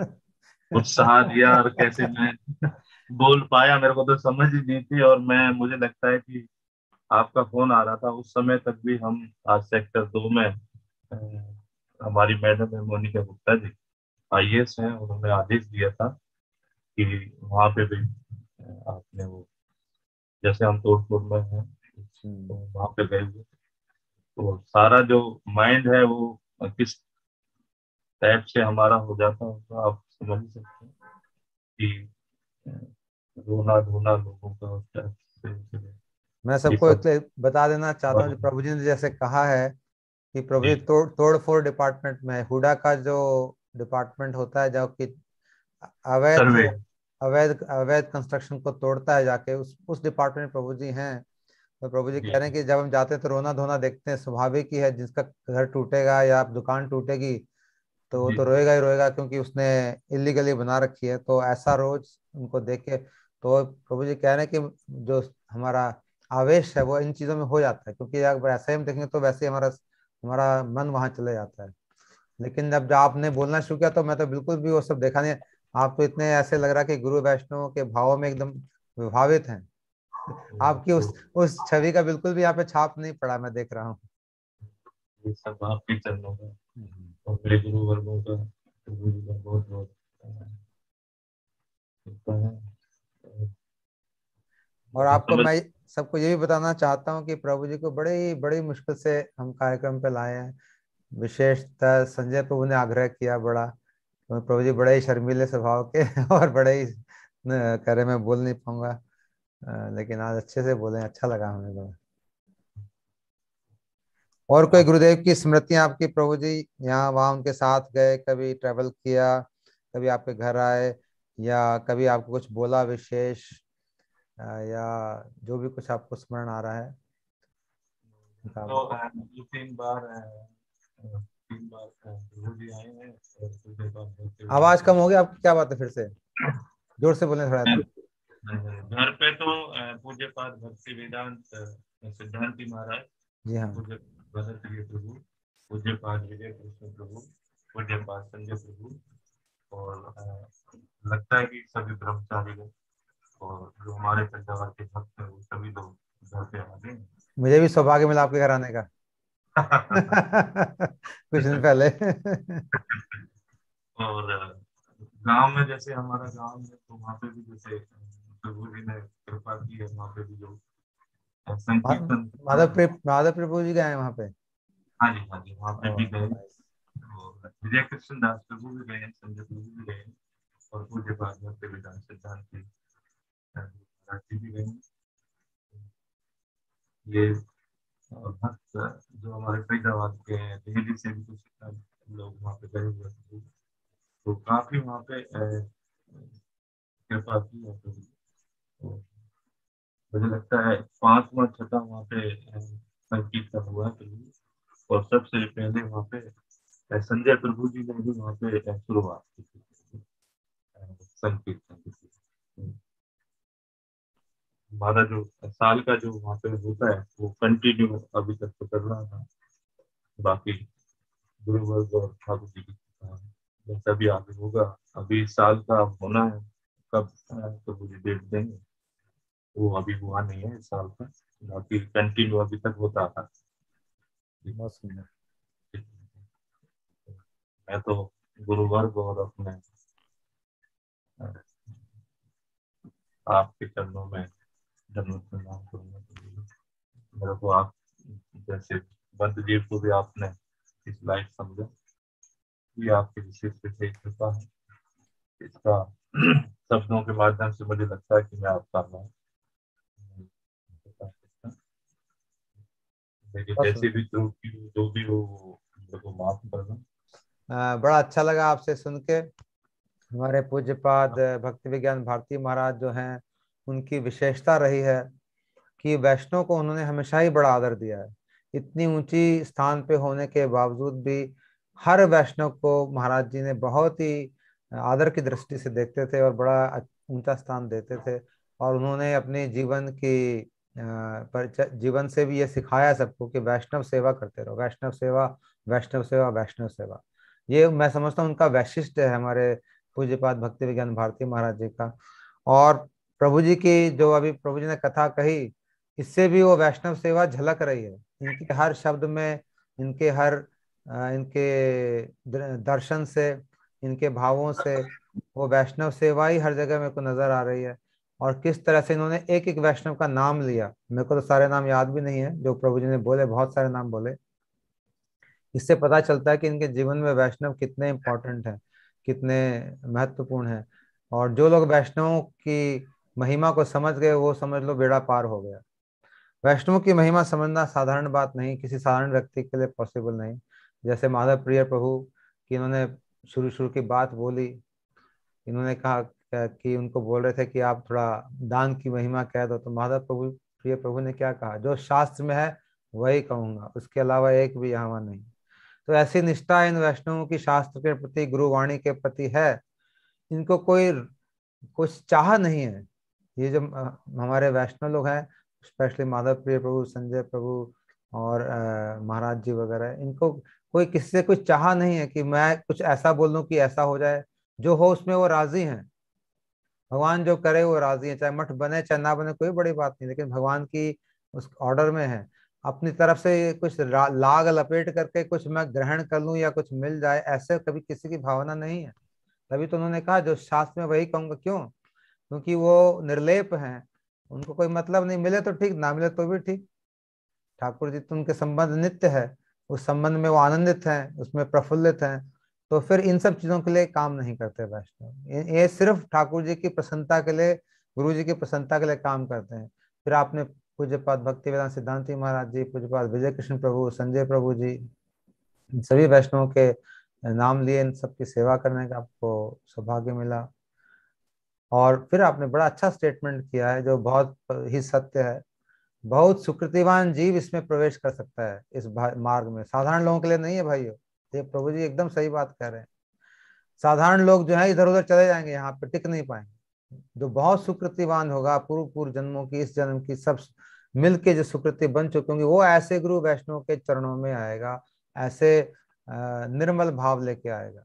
उत्साह दिया और कैसे मैं बोल पाया, मेरे को तो समझ ही नहीं थी। और मैं, मुझे लगता है कि आपका फोन आ रहा था उस समय तक भी हम आज सेक्टर 2 में हमारी मैडम है मोनिका गुप्ता जी, आईएएस हैं, उन्होंने आदेश दिया था कि वहां पे भी आपने वो, जैसे हम तोड़फोड़ में हैं, तो हम्म। वहां पे गए हुए, तो सारा जो माइंड है वो किस टाइप से हमारा हो जाता होगा, आप समझ ही सकते हैं कि रोना धोना लोगों का उस टाइप से मैं ये सबको सब। एक बता देना चाहता हूँ, जो प्रभु जी ने जैसे कहा है कि प्रभु जी जी तोड़ फोड़ डिपार्टमेंट में, हुडा का जो डिपार्टमेंट होता है, जो कि अवैध सर्वे। अवैध अवैध कंस्ट्रक्शन को तोड़ता है जाके, उस डिपार्टमेंट में प्रभु जी हैं। तो प्रभु जी कह जी रहे हैं कि जब हम जाते हैं तो रोना धोना देखते हैं, स्वाभाविक ही है, जिसका घर टूटेगा या दुकान टूटेगी तो वो जी तो रोएगा ही रोएगा, क्योंकि उसने इलीगली बना रखी है। तो ऐसा रोज उनको देख के, तो प्रभु जी कह रहे हैं कि जो हमारा आवेश है वो इन चीजों में हो जाता है, क्योंकि अगर ऐसे ही हम देखेंगे तो वैसे ही हमारा हमारा मन वहां चले जाता है। लेकिन जब आपने बोलना शुरू किया तो मैं तो बिल्कुल भी वो सब देखा नहीं। आप तो इतने ऐसे लग रहा कि गुरु वैष्णव के भावों में एकदम विभावित हैं। आपकी तो उस छवि का बिल्कुल भी यहाँ पे छाप नहीं पड़ा, मैं देख रहा हूँ। ये सब आपके चरणों में, हम्म। और मेरे गुरु वर्गों का, प्रभु जी का बहुत बहुत कृपा है। और मैं आपको समझ। मैं सबको ये भी बताना चाहता हूँ कि प्रभु जी को बड़ी बड़ी मुश्किल से हम कार्यक्रम पे लाए हैं। विशेषतः संजय प्रभु ने आग्रह किया बड़ा, तो प्रभु जी बड़े ही शर्मीले स्वभाव के और बड़े ही करे, मैं बोल नहीं पाऊंगा, लेकिन आज अच्छे से बोले, अच्छा लगा हमें बड़ा। और कोई आप गुरुदेव की स्मृतियां आपकी प्रभु जी, यहाँ वहाँ उनके साथ गए, कभी ट्रेवल किया, कभी आपके घर आए, या कभी आपको कुछ बोला विशेष, या जो भी कुछ आपको स्मरण आ रहा है उनका आप तो बताइए। 2-3 बार 3 बार प्रभु जी आए हैं, और पूरे बार होते हुए आवाज कम उनके हो गई आपकी, क्या बात है, फिर से जोर से बोलें थोड़ा सा। घर पे तो पूज्य पाठ भक्ति वेदांत सिद्धांति महाराज, जी हाँ। भरत प्रभु, पूज्यपाद विजय कृष्ण प्रभु, पूज्यपाद संजय प्रभु, और लगता है कि सभी ब्रह्मचारी हैं, और जो हमारे पेशावर के भक्त हैं वो सभी लोग घर पे आ गए। मुझे भी सौभाग्य मिला आपके घर आने का। कुछ दिन पहले। और गांव में, जैसे हमारा गांव है, तो वहाँ पे भी जैसे प्रभु जी ने कृपा की है, वहाँ पे भी जो संकीर्तन। माधव प्रभु जी गए हैं वहाँ पे। हाँ जी, हाँ जी, वहाँ पे भी ओह गए। नाइस। और विजय कृष्ण दास प्रभु भी गए हैं, संजय प्रभु भी गए हैं, और पूज्य पाद भक्ति विधान सिद्धांत जी महाराज जी भी गए हैं। ये भक्त जो हमारे फरीदाबाद के हैं, दिल्ली से भी कुछ लोग वहाँ पे गए हुए थे, तो काफी वहाँ पे कृपा की है प्रभु। तो मुझे लगता है 5वां छठा वहाँ पे संकीर्तन हुआ प्रभु, और सबसे पहले वहाँ पे संजय प्रभु जी ने भी वहाँ पे शुरुआत की थी संकीर्तन की। हमारा जो साल का जो वहाँ पे होता है वो कंटिन्यू अभी तक तो कर रहा था। बाकी गुरु वर्ग और ठाकुर जी की कृपा है, जैसा भी आगे होगा। अभी साल का होना है, कब तो मुझे डेट देंगे, वो अभी हुआ नहीं है इस साल का। बाकी कंटिन्यू अभी तक होता था। बहुत सुंदर। मैं तो गुरु वर्ग और अपने आपके चरणों में धन्यवाद प्रणाम करूंगा। मेरे को आप जैसे बंद जीव को भी आपने इस लाइफ समझा, ये आपकी विशेष विशेष कृपा है। इसका शब्दों के माध्यम से मुझे लगता है कि मैं आपका आभार नहीं बता सकता। मेरी बहुत जैसे सुंदर। भी त्रुटि हो, जो भी हो, वो मेरे को माफ करना। बड़ा अच्छा लगा आपसे सुन के। हमारे पूज्यपाद भक्ति विज्ञान भारती महाराज जो हैं, उनकी विशेषता रही है कि वैष्णव को उन्होंने हमेशा ही बड़ा आदर दिया है। इतनी ऊंची स्थान पे होने के बावजूद भी हर वैष्णव को महाराज जी ने बहुत ही आदर की दृष्टि से देखते थे और बड़ा ऊंचा स्थान देते थे। और उन्होंने अपने जीवन की परिचय, जीवन से भी ये सिखाया सबको कि वैष्णव सेवा करते रहो, वैष्णव सेवा, वैष्णव सेवा, वैष्णव सेवा। ये मैं समझता हूँ उनका वैशिष्ट है, हमारे पूज्यपाद भक्ति विज्ञान भारती महाराज जी का। और प्रभु जी की जो अभी प्रभु जी ने कथा कही, इससे भी वो वैष्णव सेवा झलक रही है इनके हर शब्द में, इनके हर इनके दर्शन से, इनके भावों से। वो वैष्णव सेवा ही हर जगह मेरे को नजर आ रही है। और किस तरह से इन्होंने एक एक वैष्णव का नाम लिया, मेरे को तो सारे नाम याद भी नहीं है जो प्रभु जी ने बोले, बहुत सारे नाम बोले। इससे पता चलता है कि इनके जीवन में वैष्णव कितने इंपॉर्टेंट हैं, कितने महत्वपूर्ण हैं। और जो लोग वैष्णवों की महिमा को समझ गए, वो समझ लो बेड़ा पार हो गया। वैष्णव की महिमा समझना साधारण बात नहीं, किसी साधारण व्यक्ति के लिए पॉसिबल नहीं। जैसे माधव प्रिय प्रभु की इन्होंने शुरू शुरू की बात बोली, इन्होंने कहा कि उनको बोल रहे थे कि आप थोड़ा दान की महिमा कह दो, तो माधव प्रभु प्रिय प्रभु ने क्या कहा, जो शास्त्र में है वही कहूंगा, उसके अलावा एक भी यहाँ नहीं। तो ऐसी निष्ठा इन वैष्णवों की शास्त्र के प्रति, गुरुवाणी के प्रति है। इनको कोई कुछ चाह नहीं है। ये जो हमारे वैष्णव लोग हैं, स्पेशली माधव प्रिय प्रभु, संजय प्रभु और महाराज जी वगैरह, इनको कोई किसी से कुछ चाह नहीं है कि मैं कुछ ऐसा बोल दूं कि ऐसा हो जाए। जो हो उसमें वो राजी हैं। भगवान जो करे वो राजी है, चाहे मठ बने चाहे ना बने, कोई बड़ी बात नहीं, लेकिन भगवान की उस ऑर्डर में है। अपनी तरफ से कुछ लाग लपेट करके कुछ मैं ग्रहण कर लूं या कुछ मिल जाए, ऐसे कभी किसी की भावना नहीं है। तभी तो उन्होंने कहा जो शास्त्र में वही कहूंगा। क्यों? क्योंकि वो निर्लेप हैं, उनको कोई मतलब नहीं, मिले तो ठीक, ना मिले तो भी ठीक। ठाकुर जी तो उनके संबंध नित्य है, उस संबंध में वो आनंदित हैं, उसमें प्रफुल्लित हैं। तो फिर इन सब चीजों के लिए काम नहीं करते वैष्णव, ये सिर्फ ठाकुर जी की प्रसन्नता के लिए, गुरु जी की प्रसन्नता के लिए काम करते हैं। फिर आपने पूज्यपाद भक्ति वेदांत सिद्धांति महाराज जी, पूज्यपाद विजय कृष्ण प्रभु, संजय प्रभु जी, इन सभी वैष्णवों के नाम लिए, इन सबकी सेवा करने का आपको सौभाग्य मिला। और फिर आपने बड़ा अच्छा स्टेटमेंट किया है जो बहुत ही सत्य है। बहुत सुकृतिवान जीव इसमें प्रवेश कर सकता है, इस मार्ग में, साधारण लोगों के लिए नहीं है भाइयों। ये प्रभु जी एकदम सही बात कह रहे हैं। साधारण लोग जो है इधर उधर चले जाएंगे, यहाँ पे टिक नहीं पाएंगे। जो बहुत सुकृतिवान होगा, पूर्व पूर्व जन्मों की, इस जन्म की, सब मिल के जो सुकृति बन चुकी होंगी, वो ऐसे गुरु वैष्णव के चरणों में आएगा, ऐसे निर्मल भाव लेके आएगा।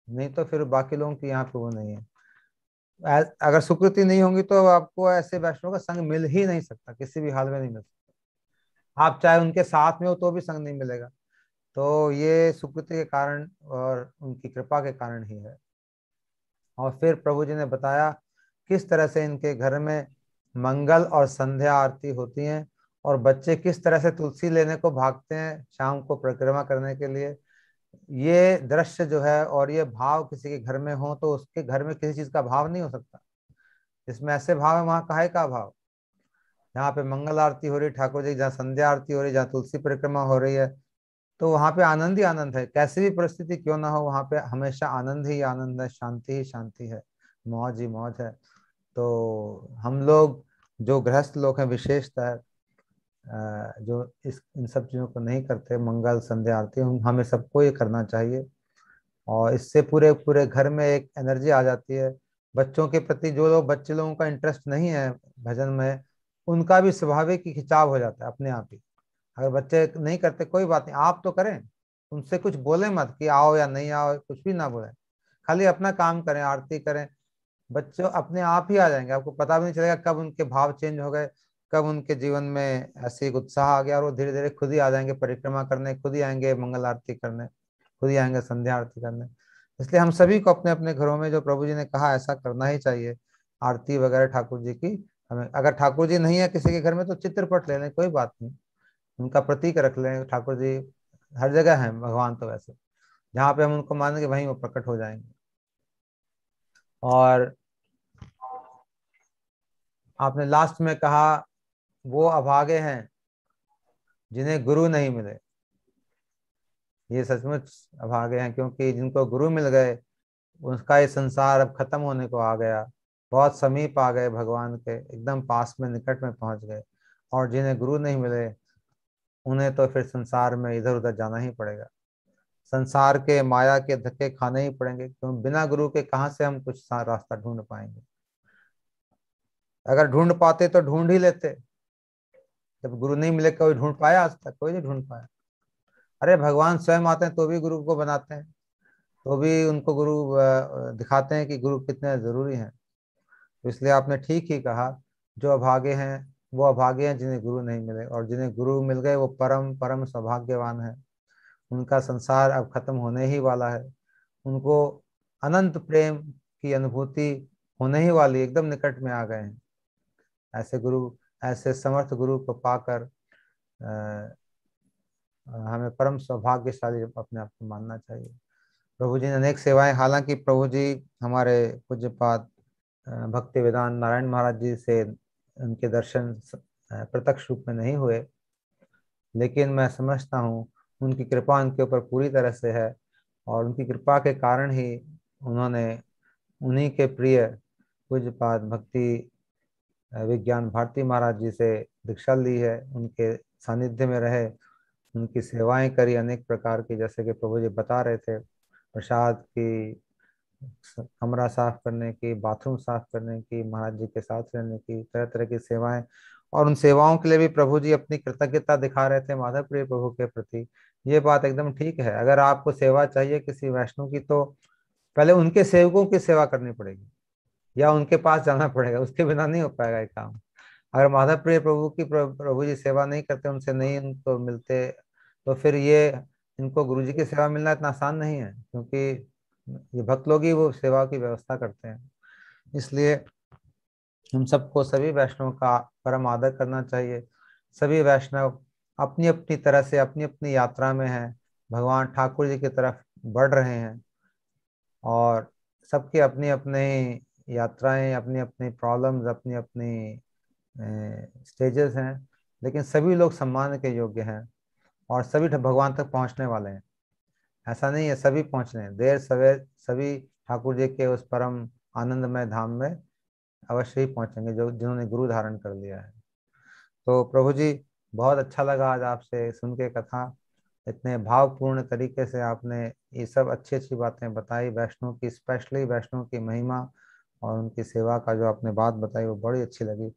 नहीं तो फिर बाकी लोगों की यहाँ पे वो नहीं है। अगर सुकृति नहीं होंगी तो आपको ऐसे वैष्णव का संग मिल ही नहीं सकता, किसी भी हाल में नहीं मिल सकता। आप चाहे उनके साथ में हो तो भी संग नहीं मिलेगा। तो ये सुकृति के कारण और उनकी कृपा के कारण ही है। और फिर प्रभु जी ने बताया किस तरह से इनके घर में मंगल और संध्या आरती होती है, और बच्चे किस तरह से तुलसी लेने को भागते हैं शाम को परिक्रमा करने के लिए। ये दृश्य जो है और ये भाव किसी के घर में हो तो उसके घर में किसी चीज का भाव नहीं हो सकता। जिसमें ऐसे भाव है वहां काहे का भाव। जहाँ पे मंगल आरती हो रही है ठाकुर जी, जहाँ संध्या आरती हो रही है, जहाँ तुलसी परिक्रमा हो रही है, तो वहां पे आनंद ही आनंद है। कैसी भी परिस्थिति क्यों ना हो, वहां पे हमेशा आनंद ही आनंद है, शांति ही शांति है, मौज ही मौज है। तो हम लोग जो गृहस्थ लोग हैं विशेषतः जो इस इन सब चीजों को नहीं करते, मंगल संध्या आरती, हमें सबको ये करना चाहिए। और इससे पूरे पूरे घर में एक एनर्जी आ जाती है। बच्चों के प्रति जो लोग, बच्चे लोगों का इंटरेस्ट नहीं है भजन में, उनका भी स्वाभाविक ही खिंचाव हो जाता है अपने आप ही। अगर बच्चे नहीं करते कोई बात नहीं, आप तो करें, उनसे कुछ बोले मत कि आओ या नहीं आओ, कुछ भी ना बोले, खाली अपना काम करें, आरती करें। बच्चे अपने आप ही आ जाएंगे, आपको पता भी नहीं चलेगा कब उनके भाव चेंज हो गए, कब उनके जीवन में ऐसे एक उत्साह आ गया, और वो धीरे धीरे खुद ही आ जाएंगे परिक्रमा करने, खुद ही आएंगे मंगल आरती करने, खुद ही आएंगे संध्या आरती करने। इसलिए हम सभी को अपने अपने घरों में जो प्रभु जी ने कहा ऐसा करना ही चाहिए, आरती वगैरह ठाकुर जी की। हमें अगर ठाकुर जी नहीं है किसी के घर में तो चित्रपट ले लें, कोई बात नहीं, उनका प्रतीक रख लें। ठाकुर जी हर जगह हैं भगवान, तो वैसे जहाँ पे हम उनको मानेंगे वहीं वो प्रकट हो जाएंगे। और आपने लास्ट में कहा वो अभागे हैं जिन्हें गुरु नहीं मिले। ये सचमुच अभागे हैं, क्योंकि जिनको गुरु मिल गए उसका ये संसार अब खत्म होने को आ गया, बहुत समीप आ गए, भगवान के एकदम पास में निकट में पहुंच गए। और जिन्हें गुरु नहीं मिले उन्हें तो फिर संसार में इधर उधर जाना ही पड़ेगा, संसार के माया के धक्के खाने ही पड़ेंगे, क्योंकि बिना गुरु के कहाँ से हम कुछ रास्ता ढूंढ पाएंगे। अगर ढूंढ पाते तो ढूंढ ही लेते, जब गुरु नहीं मिले कोई ढूंढ पाया? आज तक कोई नहीं ढूंढ पाया। अरे भगवान स्वयं आते हैं तो भी गुरु को बनाते हैं, तो भी उनको गुरु दिखाते हैं कि गुरु कितने जरूरी हैं। तो इसलिए आपने ठीक ही कहा, जो अभागे हैं वो अभागे हैं जिन्हें गुरु नहीं मिले, और जिन्हें गुरु मिल गए वो परम परम सौभाग्यवान है। उनका संसार अब खत्म होने ही वाला है, उनको अनंत प्रेम की अनुभूति होने ही वाली, एकदम निकट में आ गए हैं। ऐसे गुरु, ऐसे समर्थ गुरु को पाकर हमें परम सौभाग्यशाली अपने आप को मानना चाहिए। प्रभु जी ने अनेक सेवाएं, हालांकि प्रभु जी हमारे पूज्यपाद भक्ति वेदांत नारायण महाराज जी से उनके दर्शन प्रत्यक्ष रूप में नहीं हुए, लेकिन मैं समझता हूँ उनकी कृपा उनके ऊपर पूरी तरह से है। और उनकी कृपा के कारण ही उन्होंने उन्हीं के प्रिय पूज्यपाद भक्ति विज्ञान भारती महाराज जी से दीक्षा ली है, उनके सानिध्य में रहे, उनकी सेवाएं करी अनेक प्रकार की, जैसे कि प्रभु जी बता रहे थे, प्रसाद की, कमरा साफ करने की, बाथरूम साफ करने की, महाराज जी के साथ रहने की, तरह तरह की सेवाएं। और उन सेवाओं के लिए भी प्रभु जी अपनी कृतज्ञता दिखा रहे थे माधव प्रिय प्रभु के प्रति। ये बात एकदम ठीक है। अगर आपको सेवा चाहिए किसी वैष्णव की तो पहले उनके सेवकों की सेवा करनी पड़ेगी, या उनके पास जाना पड़ेगा, उसके बिना नहीं हो पाएगा ये काम। अगर माधव प्रिय प्रभु की प्रभु जी सेवा नहीं करते, उनसे नहीं उनको मिलते, तो फिर ये इनको गुरु जी की सेवा मिलना इतना आसान नहीं है, क्योंकि ये भक्त लोग ही वो सेवा की व्यवस्था करते हैं। इसलिए हम सबको सभी वैष्णव का परम आदर करना चाहिए। सभी वैष्णव अपनी अपनी तरह से अपनी अपनी यात्रा में हैं, भगवान ठाकुर जी की तरफ बढ़ रहे हैं। और सबकी अपनी अपनी यात्राएं, अपनी अपनी प्रॉब्लम्स, अपनी अपनी स्टेजेस हैं, लेकिन सभी लोग सम्मान के योग्य हैं, और सभी भगवान तक पहुंचने वाले हैं। ऐसा नहीं है, सभी पहुंच रहे हैं, देर सवेर सभी ठाकुर जी के उस परम आनंदमय धाम में अवश्य ही पहुंचेंगे जो जिन्होंने गुरु धारण कर लिया है। तो प्रभु जी, बहुत अच्छा लगा आज आपसे सुन के कथा, इतने भावपूर्ण तरीके से आपने ये सब अच्छी अच्छी बातें बताई, वैष्णव की, स्पेशली वैष्णव की महिमा और उनकी सेवा का जो आपने बात बताई वो बड़ी अच्छी लगी।